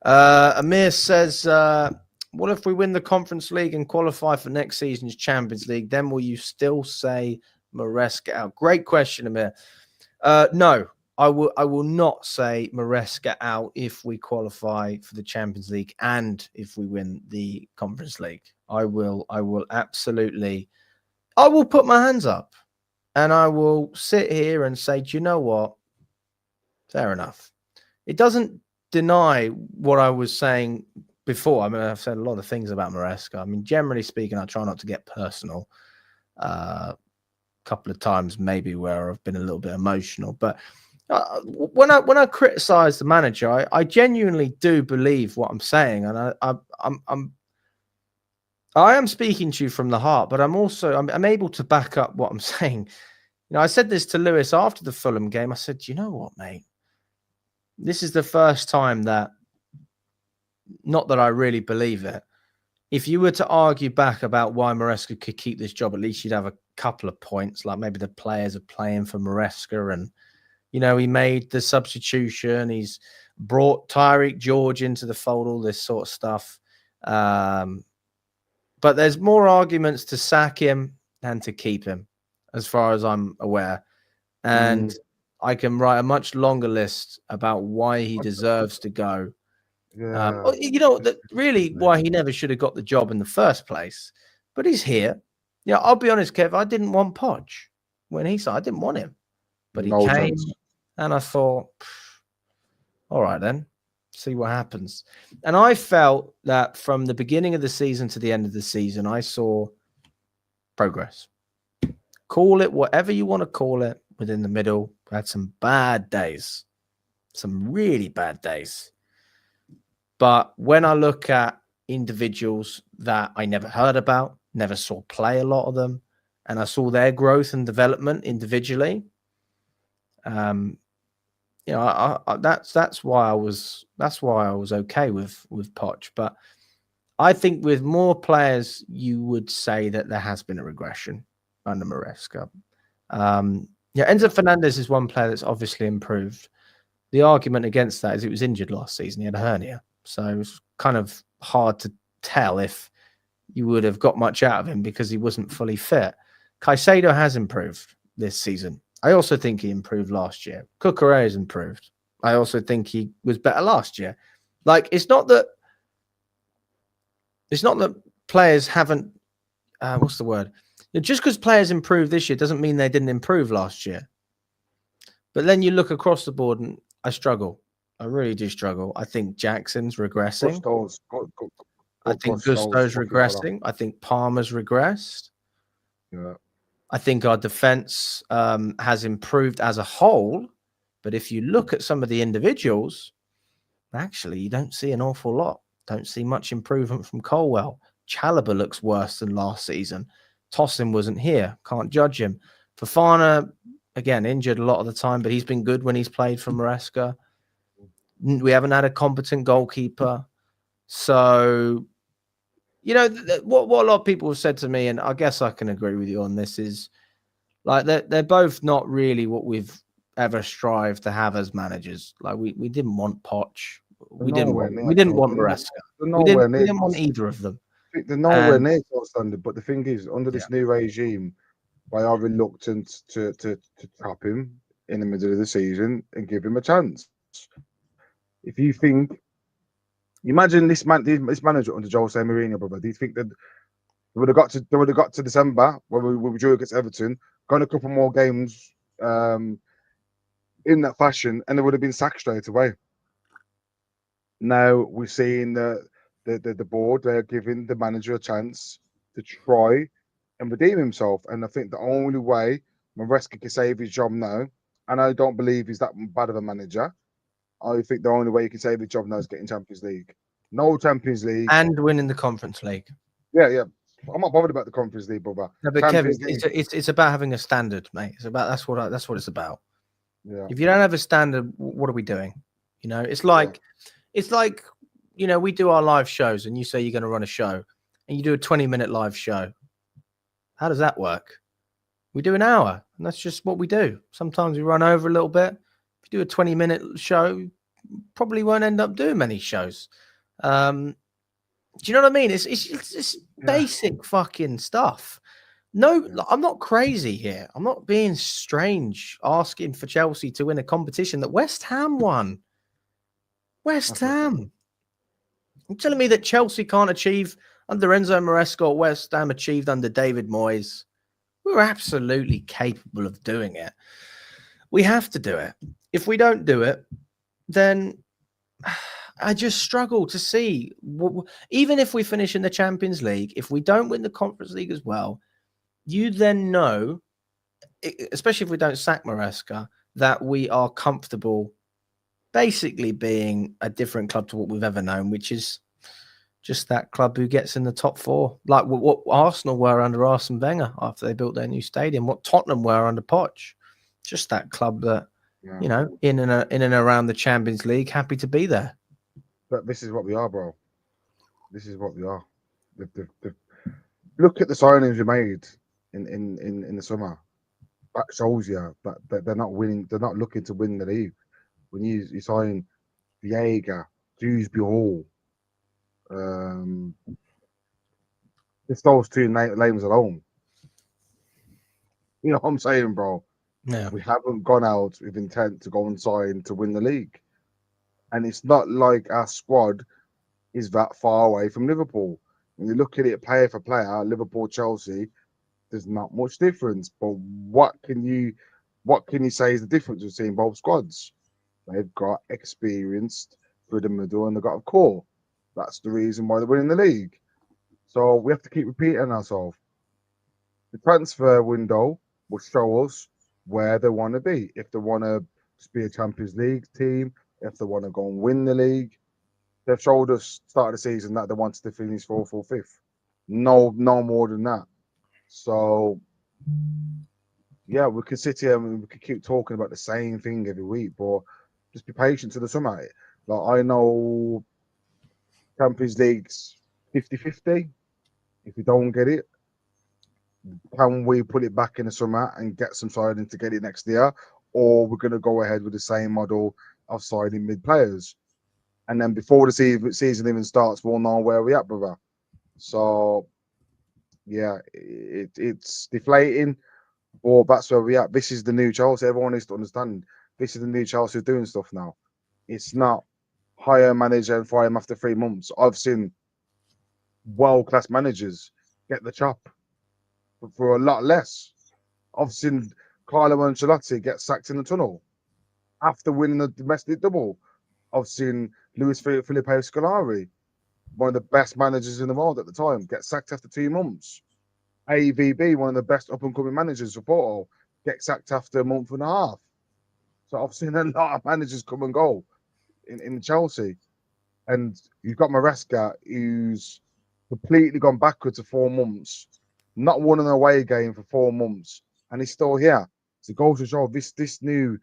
Amir says, "What if we win the Conference League and qualify for next season's Champions League? Then will you still say Maresca out?" Great question, Amir. No, I will not say Maresca out if we qualify for the Champions League and if we win the Conference League. I will absolutely. I will put my hands up. And I will sit here and say, do you know what? Fair enough. It doesn't deny what I was saying before. I mean, I've said a lot of things about Maresca. I mean, generally speaking, I try not to get personal. A couple of times maybe where I've been a little bit emotional. But when I criticize the manager, I genuinely do believe what I'm saying. And I am speaking to you from the heart, but I'm able to back up what I'm saying. I said this to Lewis after the Fulham game. I said, you know what, mate? This is the first time that, not that I really believe it, if you were to argue back about why Maresca could keep this job, at least you'd have a couple of points, like maybe the players are playing for Maresca and, he made the substitution. He's brought Tyreek George into the fold, all this sort of stuff. But there's more arguments to sack him than to keep him, as far as I'm aware. And I can write a much longer list about why he deserves to go. Yeah. Really why he never should have got the job in the first place. But he's here. Yeah, I'll be honest, Kev, I didn't want Poch when he said I didn't want him. But he came and I thought, all right then. See what happens. And I felt that from the beginning of the season to the end of the season, I saw progress. Call it whatever you want to call it. Within the middle, we had some bad days, some really bad days. But when I look at individuals that I never heard about, never saw play a lot of them, and I saw their growth and development individually, that's why I was okay with Poch. But I think with more players, you would say that there has been a regression under Maresca. Enzo Fernandez is one player that's obviously improved. The argument against that is he was injured last season. He had a hernia. So it was kind of hard to tell if you would have got much out of him because he wasn't fully fit. Caicedo has improved this season. I also think he improved last year. Cucurella has improved. I also think he was better last year. Like, it's not that players haven't, what's the word? Just because players improved this year doesn't mean they didn't improve last year. But then you look across the board and I struggle. I really do struggle. I think Jackson's regressing. I think Gusto's regressing. I think Palmer's regressed. Yeah. I think our defense has improved as a whole. But if you look at some of the individuals, actually, you don't see an awful lot. Don't see much improvement from Colwell. Chalobah looks worse than last season. Tosin wasn't here. Can't judge him. Fofana, again, injured a lot of the time, but he's been good when he's played for Maresca. We haven't had a competent goalkeeper. So, what a lot of people have said to me, and I guess I can agree with you on this, is like they're both not really what we've ever strived to have as managers. Like we didn't want Poch. We didn't want Maresca. We didn't want either of them. They're nowhere near our standard. But the thing is, under this new regime, they are reluctant to tap him in the middle of the season and give him a chance. If you think, imagine this manager under Jose Mourinho, brother. Do you think that they would have got to December when we drew against Everton, gone a couple more games in that fashion, and they would have been sacked straight away? Now we're seeing the the board, they're giving the manager a chance to try and redeem himself. And I think the only way Maresca can save his job now, and I don't believe he's that bad of a manager. I think the only way he can save his job now is getting Champions League. No Champions League. And winning the Conference League. Yeah. I'm not bothered about the Conference League, brother. No, but Kevin, it's about having a standard, mate. It's about that's what it's about. Yeah. If you don't have a standard, what are we doing? You know, it's like you know, we do our live shows, and you say you're going to run a show, and you do a 20-minute live show. How does that work? We do an hour, and that's just what we do. Sometimes we run over a little bit. If you do a 20-minute show, you probably won't end up doing many shows. Do you know what I mean? It's basic fucking stuff. No, I'm not crazy here. I'm not being strange asking for Chelsea to win a competition that West Ham won. West Ham. You're telling me that Chelsea can't achieve under Enzo Maresca or West Ham achieved under David Moyes? We're absolutely capable of doing it. We have to do it. If we don't do it, then I just struggle to see, even if we finish in the Champions League, if we don't win the Conference League as well, you then know, especially if we don't sack Maresca, that we are comfortable basically being a different club to what we've ever known, which is just that club who gets in the top four, like what Arsenal were under Arsene Wenger after they built their new stadium, what Tottenham were under Poch. Just that club that, you know, in and around the Champions League, happy to be there. But this is what we are, bro. This is what we are. Look at the signings we made in the summer. That shows you that they're not winning. They're not looking to win the league. When you sign Viega, Dewsbury Hall, just those two names alone. You know what I'm saying, bro? Yeah. We haven't gone out with intent to go and sign to win the league. And it's not like our squad is that far away from Liverpool. When you look at it player for player, Liverpool, Chelsea, there's not much difference. But what can you say is the difference between both squads? They've got experienced through the middle and they've got a core. That's the reason why they're winning the league. So we have to keep repeating ourselves. The transfer window will show us where they want to be. If they want to be a Champions League team, if they want to go and win the league, they've showed us start of the season that they wanted to finish 4th or 5th. No more than that. So, yeah, we could sit here and we could keep talking about the same thing every week, but just be patient to the summer. Like, I know Champions League's 50-50. If we don't get it, can we put it back in the summer and get some signing to get it next year? Or we're going to go ahead with the same model of signing mid-players. And then before the season even starts, we'll know where we're at, brother. So, yeah, it's deflating, but that's where we're at. This is the new Chelsea. Everyone needs to understand this is the new Chelsea doing stuff now. It's not hire a manager and fire him after 3 months. I've seen world-class managers get the chop for a lot less. I've seen Carlo Ancelotti get sacked in the tunnel after winning the domestic double. I've seen Luis Felipe Scolari, one of the best managers in the world at the time, get sacked after 2 months. AVB, one of the best up-and-coming managers for Porto, get sacked after a month and a half. So I've seen a lot of managers come and go in Chelsea. And you've got Maresca, who's completely gone backwards for 4 months, not won an away game for 4 months, and he's still here. So it goes to show this new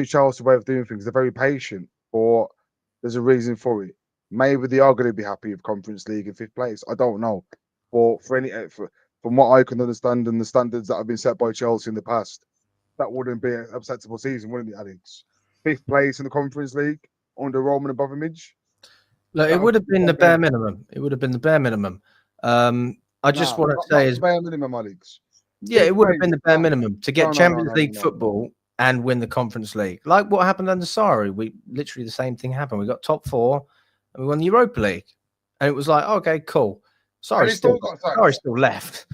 Chelsea way of doing things. They're very patient, but there's a reason for it. Maybe they are going to be happy with Conference League in 5th place. I don't know, but from what I can understand and the standards that have been set by Chelsea in the past, that wouldn't be an acceptable season, wouldn't it, Alex? 5th place in the Conference League under Roman Abramovich. Look, it would have been the bare minimum. It would have been the bare minimum. I just want to say is bare minimum, Alex. Yeah, it would have been the bare minimum to get Champions League football and win the Conference League. Like what happened under Sarri, we literally the same thing happened. We got top 4 and we won the Europa League. And it was like, okay, cool. Sorry, still left.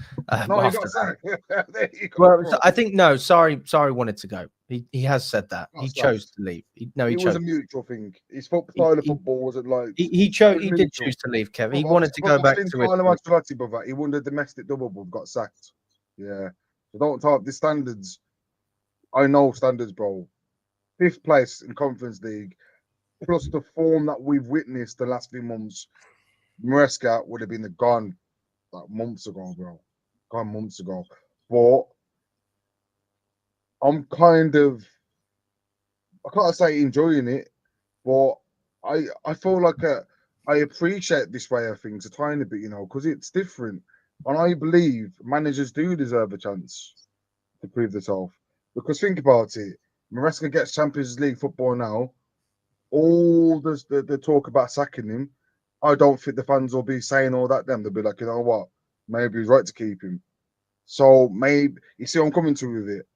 No, he After got that. sacked. There you go, Well, bro. I think no. Sorry, wanted to go. He has said that Got he chose sacked. to leave. He It was a chose. mutual thing. His He, style of he, football wasn't like he chose. it was He did mutual. choose to leave, Kev. He Brother, wanted to go I've back seen to Carlo Italy. Ancelotti, brother. He won the domestic double, but got sacked. Yeah. So don't talk the standards. I know standards, bro. 5th place in Conference League, plus the form that we've witnessed the last few months. Maresca would have been gone like months ago, bro. Gone months ago. But I'm kind of, I can't say enjoying it, but I feel like I appreciate this way of things a tiny bit, because it's different. And I believe managers do deserve a chance to prove themselves. Because think about it, Maresca gets Champions League football now. All the talk about sacking him, I don't think the fans will be saying all that. Then they'll be like, you know what, maybe he's right to keep him. So maybe you see, I'm coming to with it.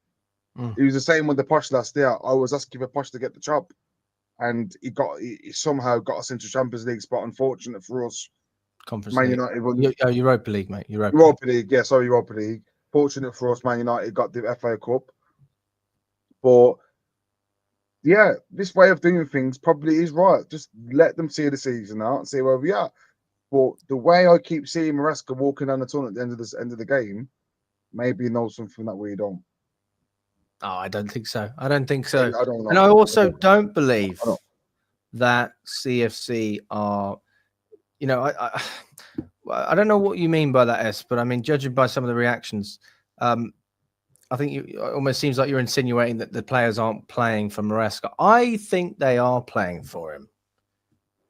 Mm. It was the same with the Posh last year. I was asking for Posh to get the job, and he somehow got us into Champions League spot. Unfortunate for us, Conference Man League. United won Europa League, mate. Europa League. Yeah, sorry, Europa League. Fortunate for us, Man United got the FA Cup. But yeah, this way of doing things probably is right. Just let them see the season out and see where we are. But the way I keep seeing Maresca walking down the tunnel at the end of the game, maybe he knows something that we don't. Oh, I don't think so. I don't think so. I don't know. And I also don't believe I don't. that CFC are. I don't know what you mean by that, S, but I mean, judging by some of the reactions, I think it almost seems like you're insinuating that the players aren't playing for Maresca. I think they are playing for him.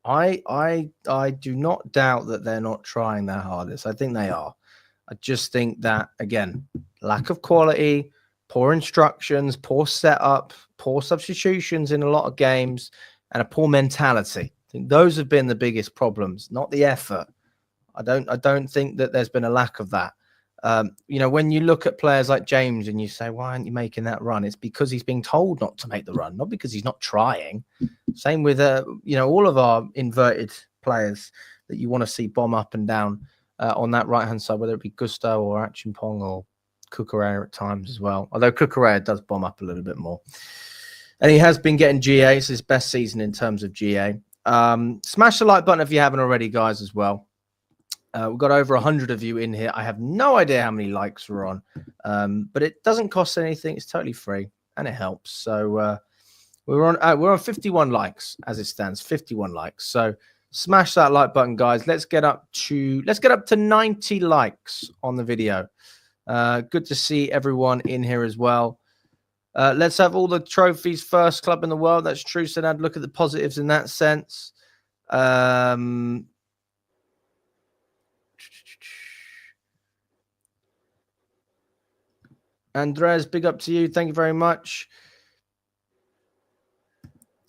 I do not doubt that they're not trying their hardest. I think they are. I just think that, again, lack of quality, poor instructions, poor setup, poor substitutions in a lot of games, and a poor mentality. I think those have been the biggest problems, not the effort. I don't think that there's been a lack of that. When you look at players like James and you say, why aren't you making that run? It's because he's being told not to make the run, not because he's not trying. Same with, all of our inverted players that you want to see bomb up and down on that right-hand side, whether it be Gusto or Achimpong or Cucurella at times as well. Although Cucurella does bomb up a little bit more. And he has been getting GA. It's his best season in terms of GA. Smash the like button if you haven't already, guys, as well. We've got over 100 of you in here. I have no idea how many likes we're on, but it doesn't cost anything. It's totally free and it helps. So we're on 51 likes as it stands. 51 likes. So smash that like button, guys. Let's get up to 90 likes on the video. Good to see everyone in here as well. Let's have all the trophies. First club in the world. That's true, Sanad. Look at the positives in that sense. Andres, big up to you. Thank you very much.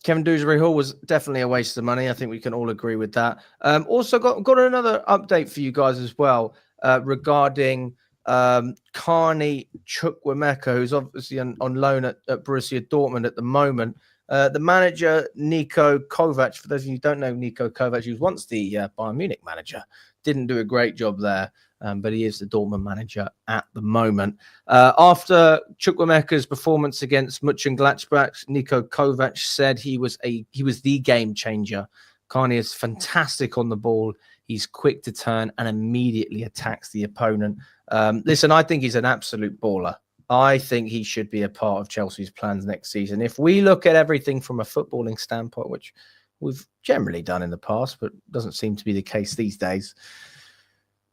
Kevin Dewsbury Hall was definitely a waste of money. I think we can all agree with that. Also got another update for you guys as well regarding Carney Chukwuemeka, who's obviously on loan at Borussia Dortmund at the moment. The manager, Niko Kovac, for those of you who don't know Niko Kovac, he was once the Bayern Munich manager. Didn't do a great job there, but he is the Dortmund manager at the moment. After Chukwuemeka's performance against Mönchengladbach, Niko Kovac said he was the game changer. Carney is fantastic on the ball. He's quick to turn and immediately attacks the opponent. Listen, I think he's an absolute baller. I think he should be a part of Chelsea's plans next season. If we look at everything from a footballing standpoint, which we've generally done in the past, but doesn't seem to be the case these days,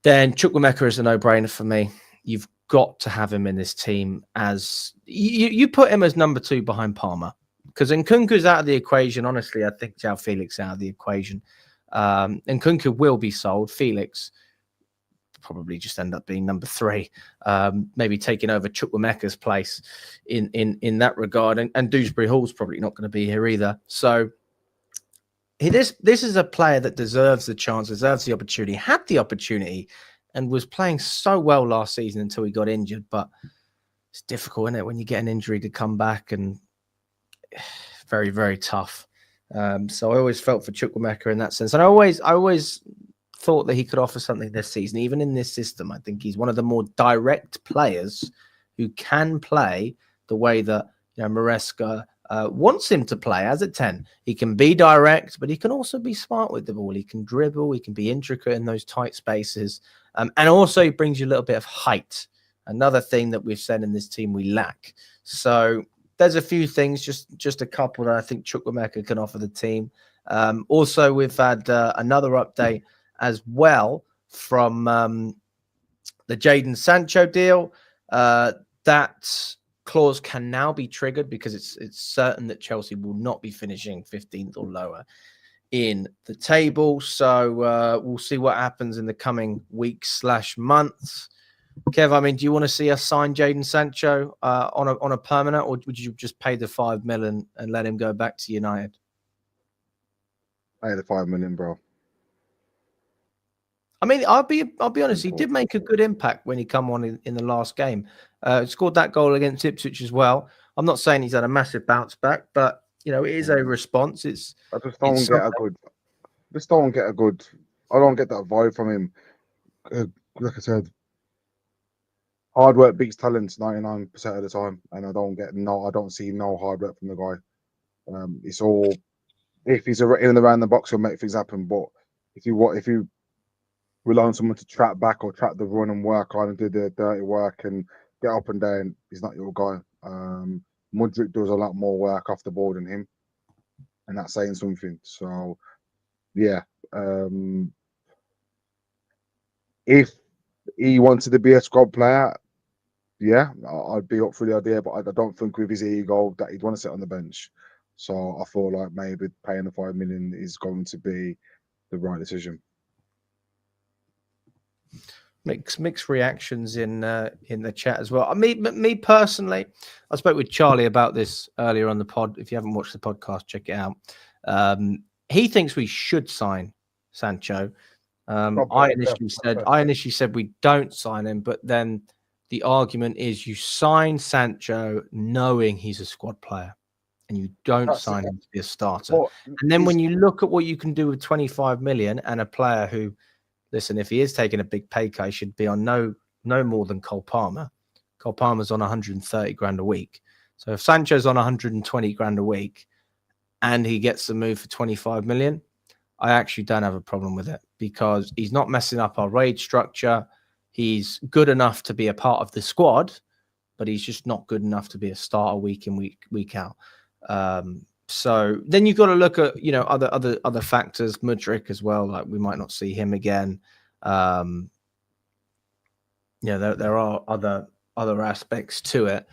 then Chukwuemeka is a no-brainer for me. You've got to have him in this team as you put him as number 2 behind Palmer, because Nkunku's out of the equation. Honestly, I think João Felix out of the equation. Nkunku will be sold. Felix probably just end up being number 3, maybe taking over Chukwuemeka's place in that regard. And Dewsbury Hall's probably not going to be here either. So this is a player that deserves the chance, deserves the opportunity, had the opportunity, and was playing so well last season until he got injured. But it's difficult, isn't it, when you get an injury to come back, and very, very tough. So I always felt for Chukwuemeka in that sense. And I always thought that he could offer something this season, even in this system. I think he's one of the more direct players who can play the way that Maresca wants him to play as a 10. He can be direct, but he can also be smart with the ball. He can dribble. He can be intricate in those tight spaces. And also he brings you a little bit of height. Another thing that we've said in this team we lack. So there's a few things, just a couple that I think Chukwuemeka can offer the team. Also, we've had another update as well from the Jadon Sancho deal. That clause can now be triggered because it's certain that Chelsea will not be finishing 15th or lower in the table. So we'll see what happens in the coming weeks/months. Kev, I mean, do you want to see us sign Jadon Sancho on a permanent, or would you just pay the $5 million and let him go back to United? Pay the $5 million, bro. I mean, I'll be honest. He did make a good impact when he come on in the last game. Scored that goal against Ipswich as well. I'm not saying he's had a massive bounce back, but it is a response. I just don't get a good. I don't get that vibe from him. Like I said, hard work beats talent 99% of the time, and I don't see no hard work from the guy. It's all if he's in and around the box, he'll make things happen. But if you rely on someone to trap back or trap the run and work on and do the dirty work and get up and down, he's not your guy. Mudryk does a lot more work off the ball than him, and that's saying something. So, yeah, if he wanted to be a squad player, yeah, I'd be up for the idea, but I don't think with his ego that he'd want to sit on the bench. So I feel like maybe paying the $5 million is going to be the right decision. Mixed reactions in the chat as well. Me personally, I spoke with Charlie about this earlier on the pod. If you haven't watched the podcast, check it out. He thinks we should sign Sancho. I initially said we don't sign him, but then the argument is you sign Sancho knowing he's a squad player, and you don't sign him to be a starter. And then when you look at what you can do with 25 million and a player who, listen, if he is taking a big pay cut, he should be on no more than Cole Palmer. Cole Palmer's on 130 grand a week. So if Sancho's on 120 grand a week and he gets the move for 25 million, I actually don't have a problem with it because he's not messing up our wage structure. He's good enough to be a part of the squad, but he's just not good enough to be a starter week in, week out. So then you've got to look at, other factors, Mudryk as well. Like we might not see him again. There are other aspects to it.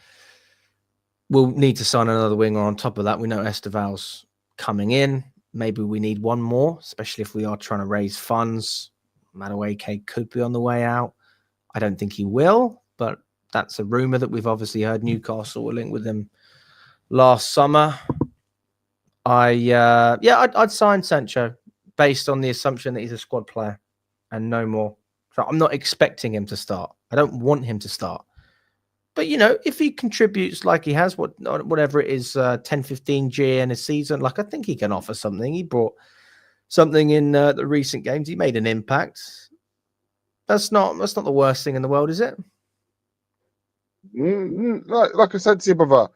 We'll need to sign another winger on top of that. We know Esteval's coming in. Maybe we need one more, especially if we are trying to raise funds. Madueke could be on the way out. I don't think he will, but that's a rumor that we've obviously heard. Newcastle were linked with him last summer. I'd sign Sancho based on the assumption that he's a squad player and no more. So I'm not expecting him to start. I don't want him to start. But, if he contributes like he has, whatever it is, 10, 15 G in a season, like I think he can offer something. He brought something in the recent games. He made an impact. That's not the worst thing in the world, is it? Like I said to you, brother,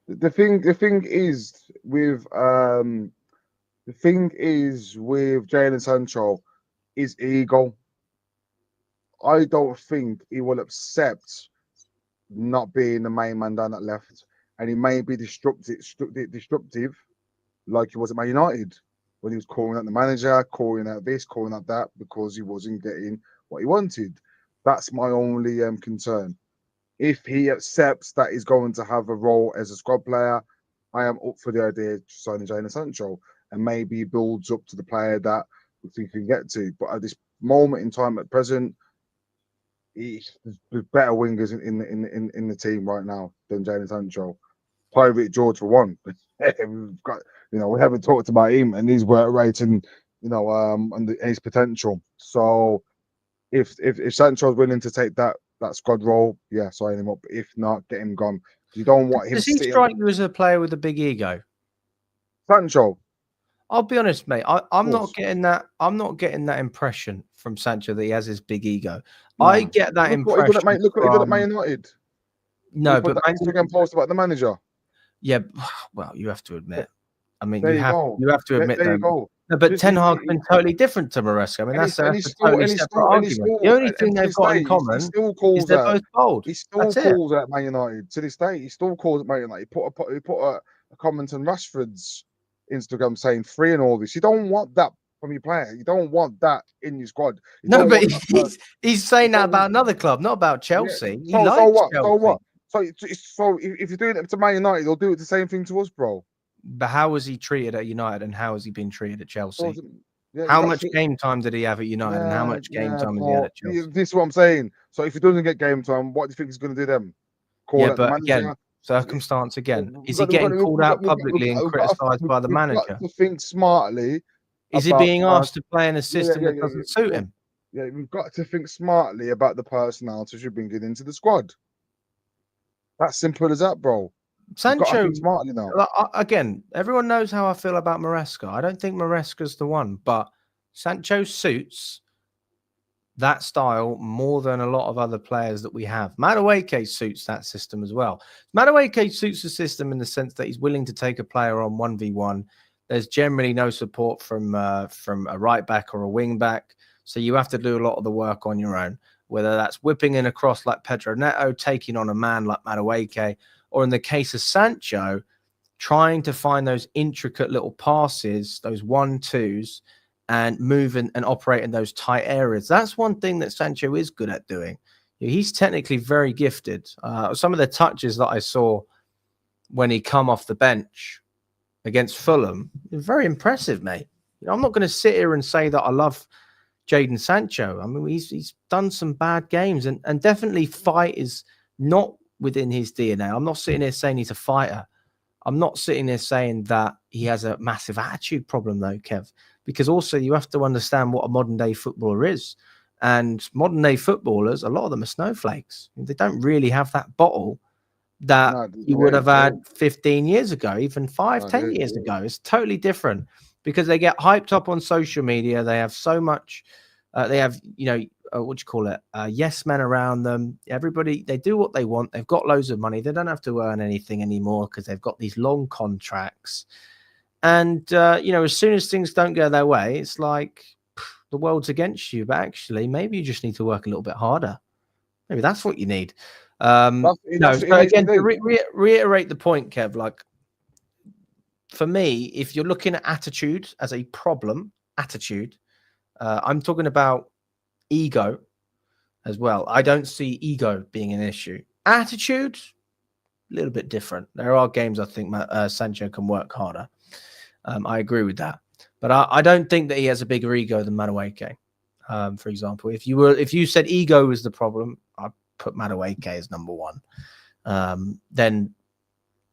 the thing is with Jadon Sancho is ego. I don't think he will accept not being the main man down that left, and he may be disruptive like he was at Man United when he was calling out the manager, calling out this, calling out that because he wasn't getting what he wanted. That's my only concern. If he accepts that he's going to have a role as a squad player, I am up for the idea of signing Jadon Sancho, and maybe he builds up to the player that we think he can get to. But at this moment in time, at present, there's better wingers in the team right now than Jadon Sancho. Tyreek George for one. We've got, we haven't talked about him and his work rate and and his potential. So if Sancho's willing to take that squad role, yeah, sign him up. If not, get him gone. You don't want him. Does he strike you as a player with a big ego? Sancho. I'll be honest, mate. I'm not course. getting that. I'm not getting that impression from Sancho that he has this big ego. I No. get that Look what he did at impression Look what he did at Man from United. When he no, put but that Instagram post about the manager. yeah. Well, you have to admit. I mean, There you you have go. you have to admit There though. you go. No, but Just Ten Hag's been totally different to Maresca. I mean, that's a totally separate argument. The only thing and to they've this got in day, he common still is calls they're that. both bold. He still That's it. calls at Man United to this day. He still calls at Man United. He put a comment on Rashford's Instagram saying free and all this. You don't want that from your player. You don't want that in your squad. You No, don't but want that person. he's saying You that don't want, about another club, not about yeah. Chelsea. He So likes what? So Chelsea. what? So if you're doing it to Man United, they'll do it the same thing to us, bro. But how was he treated at United and how has he been treated at Chelsea? Yeah, you How got much game time did he have at United and how much game time has he had but at Chelsea? this is what I'm saying. So if he doesn't get game time, what do you think he's going to do then? Call Yeah, out the but again, manager? circumstance again. Is he We've got, getting called out we've got, publicly and criticised by the we've got manager? to think smartly Is he about being asked to play in a system that doesn't suit him? Yeah, we've got to think smartly about the personalities we're bringing into the squad. That's simple as that, bro. Sancho, got to think smartly now. Again, everyone knows how I feel about Maresca. I don't think Maresca's the one, but Sancho suits that style more than a lot of other players that we have. Madueke suits that system as well. Madueke suits the system in the sense that he's willing to take a player on 1v1. There's generally no support from a right back or a wing back, so you have to do a lot of the work on your own, whether that's whipping in across like Pedro Neto, taking on a man like Madueke, or in the case of Sancho, trying to find those intricate little passes, those 1-2s, and move and operate in those tight areas. That's one thing that Sancho is good at doing. He's technically very gifted. Some of the touches that I saw when he come off the bench against Fulham, very impressive, mate. I'm not going to sit here and say that I love Jadon Sancho. I mean, he's done some bad games, and definitely fight is not within his DNA. I'm not sitting here saying he's a fighter. I'm not sitting there saying that he has a massive attitude problem, though, Kev, because also you have to understand what a modern day footballer is. And modern day footballers, a lot of them are snowflakes. They don't really have that bottle that you would have had 15 years ago, even 10 years ago. It's totally different because they get hyped up on social media. They have so much, they have, what do you call it? Yes men around them. Everybody, they do what they want. They've got loads of money. They don't have to earn anything anymore because they've got these long contracts. And, as soon as things don't go their way, it's like the world's against you. But actually, maybe you just need to work a little bit harder. Maybe that's what you need. So again, to reiterate the point, Kev, like for me, if you're looking at attitude as a problem, I'm talking about ego as well. I don't see ego being an issue. Attitude, a little bit different. There are games I think Sancho can work harder. I agree with that, but I don't think that he has a bigger ego than Madueke. For example, if you said ego was the problem, I'd put Madueke as number one. Then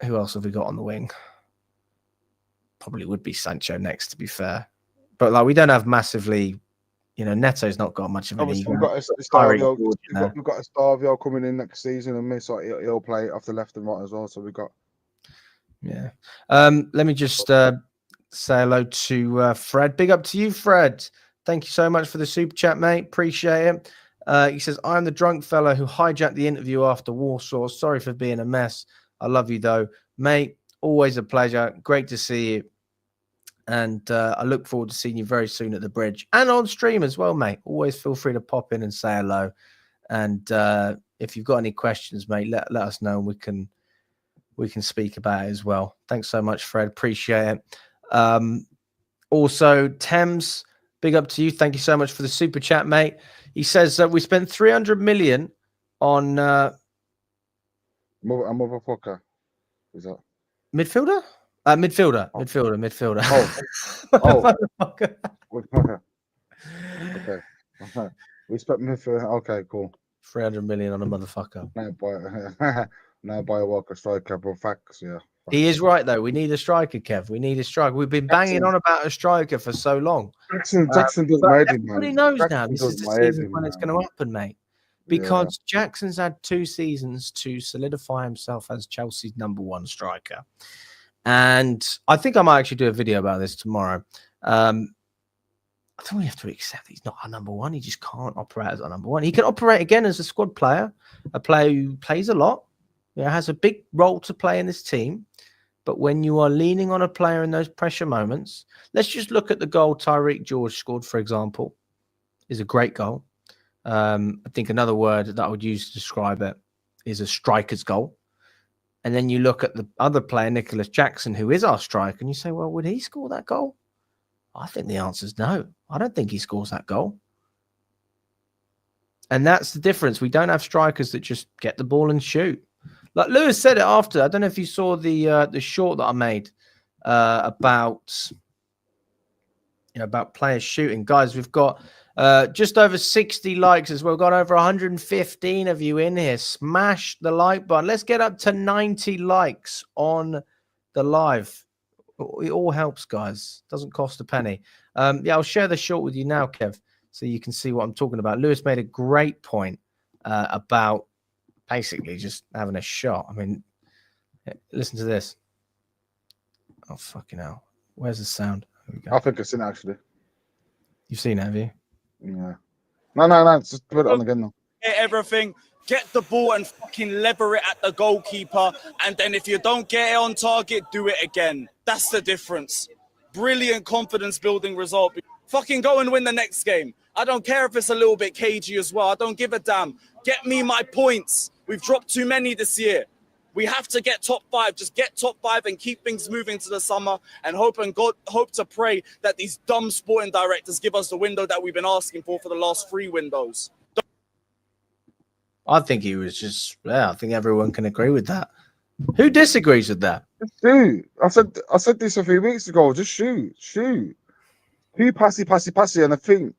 who else have we got on the wing? Probably would be Sancho next, to be fair. But like we don't have massively, Neto's not got much of an ego. We've got a Starvio coming in next season, and so he'll play off the left and right as well. So we've got. Yeah. Let me just say hello to Fred. Big up to you, Fred. Thank you so much for the super chat, mate. Appreciate it. He says, I'm the drunk fella who hijacked the interview after Warsaw. Sorry for being a mess. I love you, though. Mate, always a pleasure. Great to see you. And I look forward to seeing you very soon at the bridge and on stream as well, mate. Always feel free to pop in and say hello. And if you've got any questions, mate, let us know and we can speak about it as well. Thanks so much, Fred. Appreciate it. Also, Thames, big up to you. Thank you so much for the super chat, mate. He says that we spent 300 million on motherfucker. Is that midfielder? Midfielder. Okay. We spent midfielder. Okay, cool. 300 million on a motherfucker. Now buy a Walker striker, bro. Facts, yeah. He is right, though. We need a striker, Kev. We need a striker. We've been banging on about a striker for so long. Jackson does my head in, man. Everybody knows now this is the season when it's going to happen, mate. Because Jackson's had 2 seasons to solidify himself as Chelsea's number 1 striker. And I think I might actually do a video about this tomorrow. I think we have to accept he's not our number one. He just can't operate as our number one. He can operate again as a squad player, a player who plays a lot, has a big role to play in this team. But when you are leaning on a player in those pressure moments, let's just look at the goal Tyreek George scored, for example. Is a great goal. I think another word that I would use to describe it is a striker's goal. And then you look at the other player, Nicholas Jackson, who is our striker, and you say, well, would he score that goal? I think the answer is no. I don't think he scores that goal. And that's the difference. We don't have strikers that just get the ball and shoot. Like Lewis said it after. I don't know if you saw the short that I made about players shooting. Guys, we've got just over 60 likes as well. We've got over 115 of you in here. Smash the like button. Let's get up to 90 likes on the live. It all helps, guys. Doesn't cost a penny. I'll share the short with you now, Kev, so you can see what I'm talking about. Lewis made a great point about basically just having a shot. I mean, listen to this. Oh, fucking hell. Where's the sound? I think I've seen it, actually. You've seen it, have you? Yeah. No. Just put it on again now. Everything. Get the ball and fucking lever it at the goalkeeper. And then if you don't get it on target, do it again. That's the difference. Brilliant confidence-building result. Fucking go and win the next game. I don't care if it's a little bit cagey as well. I don't give a damn. Get me my points. We've dropped too many this year. We have to get top 5. Just get top 5 and keep things moving to the summer and hope to pray that these dumb sporting directors give us the window that we've been asking for the last 3 windows. I think he was just, I think everyone can agree with that. Who disagrees with that? Just shoot. I said this a few weeks ago. Just shoot. Too passy. And I think,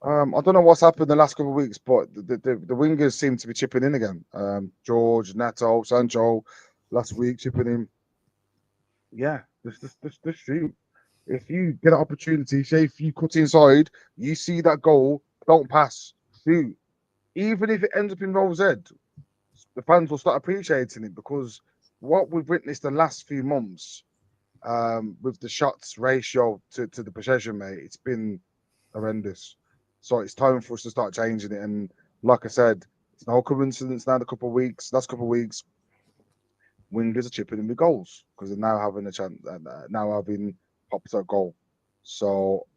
I don't know what's happened the last couple of weeks, but the wingers seem to be chipping in again. George, Neto, Sancho, last week chipping in. Yeah, just shoot. If you get an opportunity, say if you cut inside, you see that goal, don't pass, shoot. Even if it ends up in Rose Ed, the fans will start appreciating it, because what we've witnessed the last few months with the shots ratio to the possession, mate, it's been horrendous. So it's time for us to start changing it. And like I said, it's no coincidence now. Last couple of weeks, wingers are chipping in with goals because they're now having a chance, now having popped a goal. So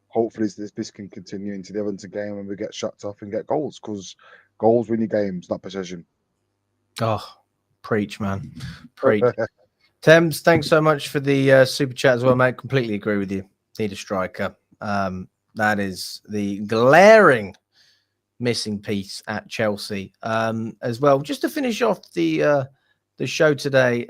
hopefully this can continue into the Everton game and we get shots off and get goals, because goals win your games, not possession. Oh, preach, man. Preach. Thames, thanks so much for the super chat as well, mate. Completely agree with you. Need a striker. That is the glaring missing piece at Chelsea as well. Just to finish off the show today,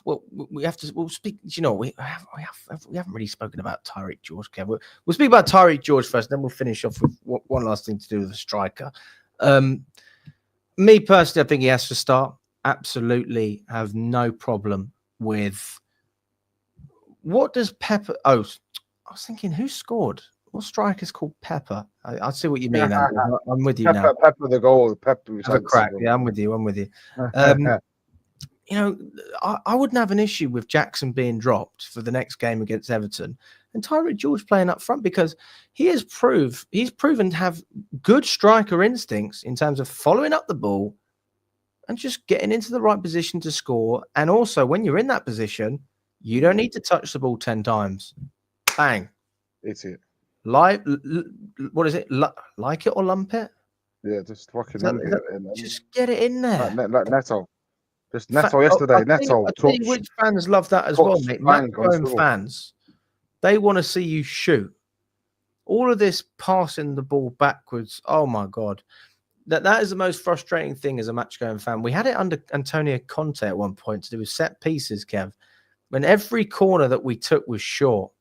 we'll speak. You know, we haven't really spoken about Tyreek George, Kev. We'll speak about Tyreek George first, then we'll finish off with one last thing to do with the striker. Me personally, I think he has to start. Absolutely, have no problem with. What does Pepper? Oh, I was thinking, who scored? What striker is called Pepper? I see what you mean. I'm with you now. Pepper the goal. Pepper. Crack. Yeah, I'm with you. You know, I wouldn't have an issue with Jackson being dropped for the next game against Everton and Tyreek George playing up front, because he's proven to have good striker instincts in terms of following up the ball and just getting into the right position to score. And also, when you're in that position, you don't need to touch the ball 10 times. Bang. It's it. What is it? Like it or lump it? Yeah, just fucking lump it. Just get it in there. Like Neto. Just Neto yesterday. Neto. I tell you which fans love that as well, mate. Macron fans, they want to see you shoot. All of this passing the ball backwards. Oh my God. That is the most frustrating thing as a match-going fan. We had it under Antonio Conte at one point to do with set pieces, Kev, when every corner that we took was short.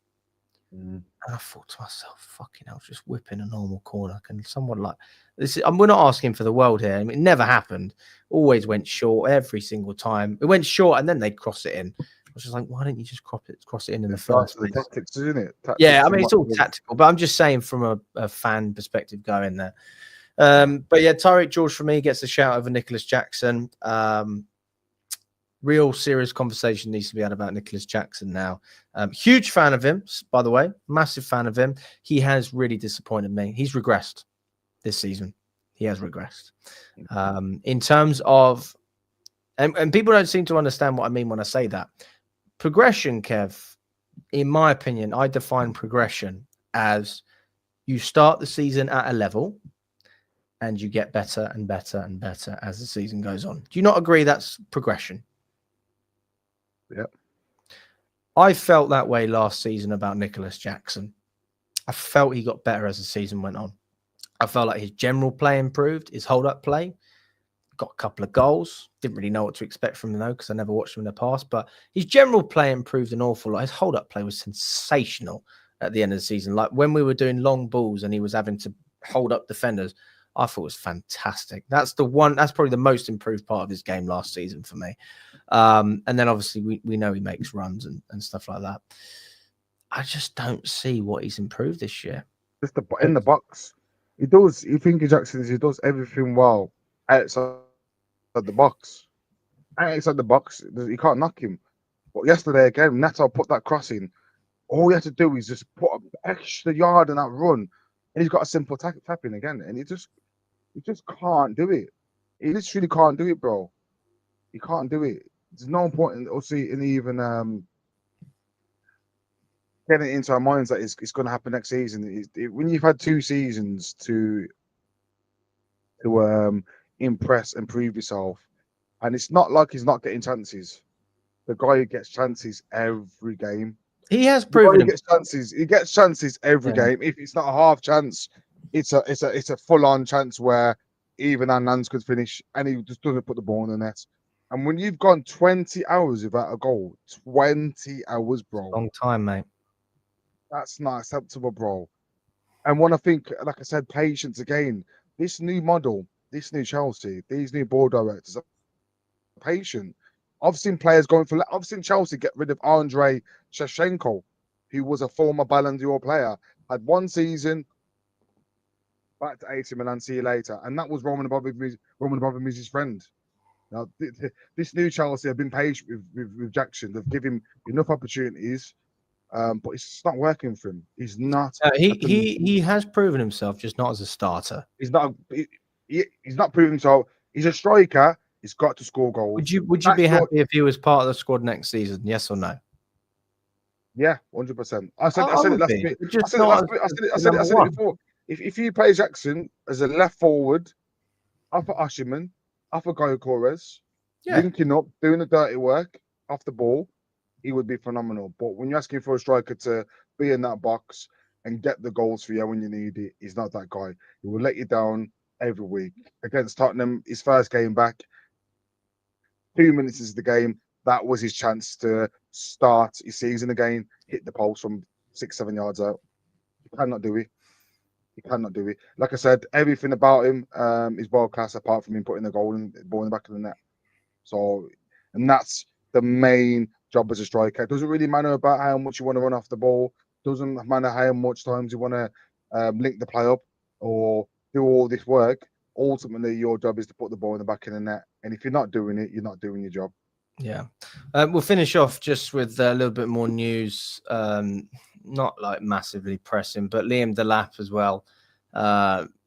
And I thought to myself, fucking hell, just whipping a normal corner. Can someone like this? We're not asking for the world here. I mean, it never happened. Always went short every single time. It went short and then they'd cross it in. I was just like, why didn't you just cross it in the first place? Tactics, isn't it? Yeah, I mean, it's all tactical, but I'm just saying from a fan perspective going there. But yeah, Tyreek George for me gets a shout over Nicholas Jackson. real serious conversation needs to be had about Nicholas Jackson now. Huge fan of him, by the way, massive fan of him. He has really disappointed me. He's regressed this season. He has regressed. In terms of, and people don't seem to understand what I mean when I say that. Progression, Kev, in my opinion, I define progression as you start the season at a level and you get better and better and better as the season goes on. Do you not agree that's progression? Yep. I felt that way last season about Nicholas Jackson. I felt he got better as the season went on. I felt like his general play improved, his hold-up play, got a couple of goals. Didn't really know what to expect from him, though, because I never watched him in the past. But his general play improved an awful lot. His hold-up play was sensational at the end of the season. Like when we were doing long balls and he was having to hold up defenders, I thought it was fantastic. That's probably the most improved part of his game last season for me. And then obviously we know he makes runs and stuff like that. I just don't see what he's improved this year. Just in the box. He does. You think Jackson he does everything well outside the box. Outside the box, you can't knock him. But yesterday again, Neto put that cross in. All he had to do is just put an extra yard in that run, and he's got a simple tap in again, and he just can't do it. He literally can't do it, bro. He can't do it. There's no point in even getting it into our minds that it's going to happen next season. When you've had 2 seasons to impress and prove yourself, and it's not like he's not getting chances. The guy who gets chances every game. He has proven he gets chances. He gets chances every game. If it's not a half chance, it's a full on chance where even Anans could finish, and he just doesn't put the ball in the net. And when you've gone 20 hours without a goal, 20 hours, bro. Long time, mate. That's not acceptable, bro. And when I think, like I said, patience again. This new model, this new Chelsea, these new board directors are patient. I've seen players I've seen Chelsea get rid of Andrei Shevchenko, who was a former Ballon d'Or player, had 1 season, back to AC Milan, see you later. And that was Roman Abramovich's friend. Now, this new Chelsea have been patient with Jackson. They've given him enough opportunities, but it's not working for him. He's not. He has proven himself, just not as a starter. He's not. He's not proven himself. He's a striker. He's got to score goals. Would you be happy if he was part of the squad next season? Yes or no? Yeah, 100%. I said it last week. I said it before. If you play Jackson as a left forward, off of Oshiman, off of Gyökeres, linking up, doing the dirty work off the ball, he would be phenomenal. But when you're asking for a striker to be in that box and get the goals for you when you need it, he's not that guy. He will let you down every week. Against Tottenham, his first game back, 2 minutes into the game, that was his chance to start his season again, hit the post from 6-7 yards out. He cannot do it. He cannot do it. Like I said, everything about him is world class apart from him putting the ball in the back of the net. So, and that's the main job as a striker. It doesn't really matter about how much you want to run off the ball. Doesn't matter how much times you want to link the play up or do all this work. Ultimately, your job is to put the ball in the back of the net. And if you're not doing it, you're not doing your job. Yeah. We'll finish off just with a little bit more news. Not like massively pressing, but Liam Delap as well.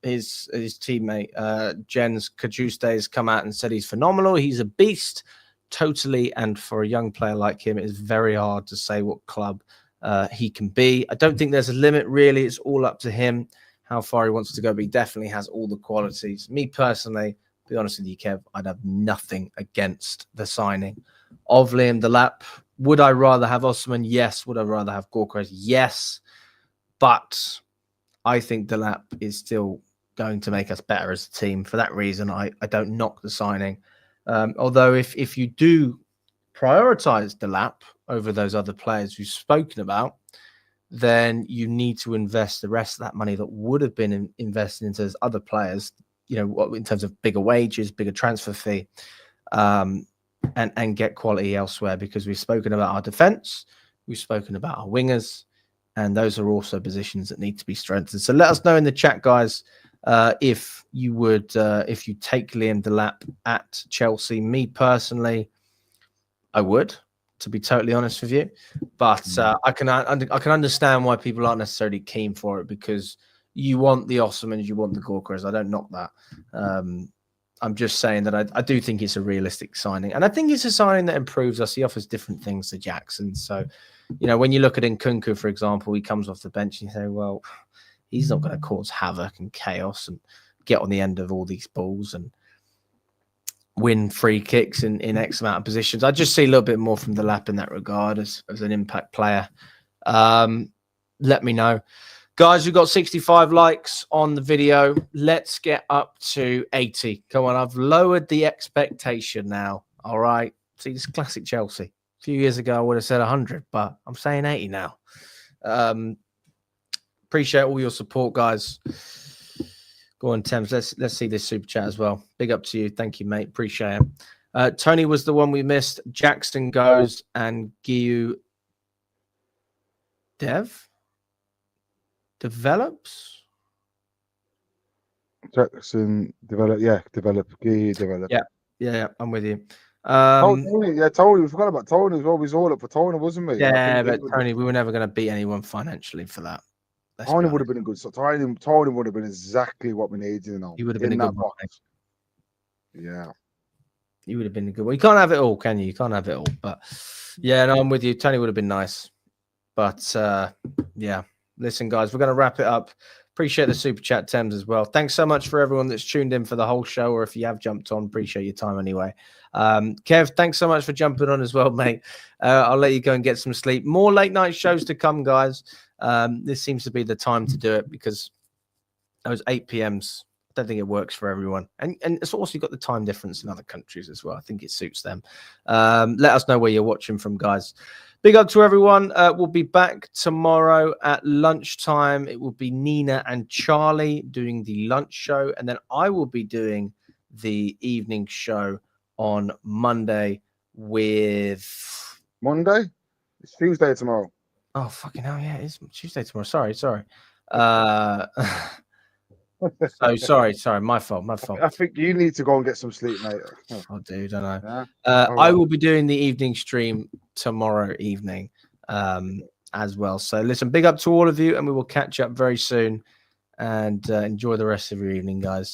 His teammate, Jens Kajuste, has come out and said he's phenomenal. He's a beast, totally. And for a young player like him, it is very hard to say what club he can be. I don't think there's a limit, really. It's all up to him how far he wants to go, but he definitely has all the qualities. Me personally, to be honest with you, Kev, I'd have nothing against the signing of Liam Delap. Would I rather have Osman? Yes. Would I rather have Gyökeres? Yes. But I think Delap is still going to make us better as a team. For that reason, I don't knock the signing. Although if you do prioritize Delap over those other players we've spoken about, then you need to invest the rest of that money that would have been invested into those other players, you know, in terms of bigger wages, bigger transfer fee, and get quality elsewhere, because we've spoken about our defense, we've spoken about our wingers, and those are also positions that need to be strengthened. So let us know in the chat, guys, if you take Liam Delap at Chelsea. Me personally, I would, to be totally honest with you. But I can understand why people aren't necessarily keen for it, because you want the Osmans, you want the Gorkers. I don't knock that. I'm just saying that I do think it's a realistic signing. And I think it's a signing that improves us. He offers different things to Jackson. So, when you look at Nkunku, for example, he comes off the bench and you say, well, he's not going to cause havoc and chaos and get on the end of all these balls and win free kicks in X amount of positions. I just see a little bit more from the lap in that regard as an impact player. Let me know. Guys, we've got 65 likes on the video. Let's get up to 80. Come on, I've lowered the expectation now. All right. See, this is classic Chelsea. A few years ago, I would have said 100, but I'm saying 80 now. Appreciate all your support, guys. Go on, Thames. Let's see this super chat as well. Big up to you. Thank you, mate. Appreciate it. Tony was the one we missed. Jackson goes and Guiu develops. Jackson develop. Yeah. I'm with you. Tony. We forgot about Tony as well. We was all up for Tony, wasn't we? Yeah, but Tony, we were never going to beat anyone financially for that. Tony would have been a good. So Tony would have been exactly what we needed. He would have been a good one. Yeah. He would have been a good one. You can't have it all, can you? You can't have it all. But yeah, no, I'm with you. Tony would have been nice. But yeah. Listen, guys, we're going to wrap it up. Appreciate the super chat, Thames, as well. Thanks so much for everyone that's tuned in for the whole show, or if you have jumped on, appreciate your time anyway. Kev, thanks so much for jumping on as well, mate. I'll let you go and get some sleep. More late night shows to come, guys. This seems to be the time to do it, because those 8 p.m s, I don't think it works for everyone. And it's also got the time difference in other countries as well. I think it suits them. Let us know where you're watching from, guys. Big up to everyone. We'll be back tomorrow at lunchtime. It will be Nina and Charlie doing the lunch show. And then I will be doing the evening show on Monday with... Monday? It's Tuesday tomorrow. Oh, fucking hell, yeah. It's Tuesday tomorrow. Sorry. Sorry, my fault. I think you need to go and get some sleep, mate. Oh, dude, I know. Yeah? I will be doing the evening stream tomorrow evening as well. So listen, big up to all of you, and we will catch up very soon. And enjoy the rest of your evening, guys.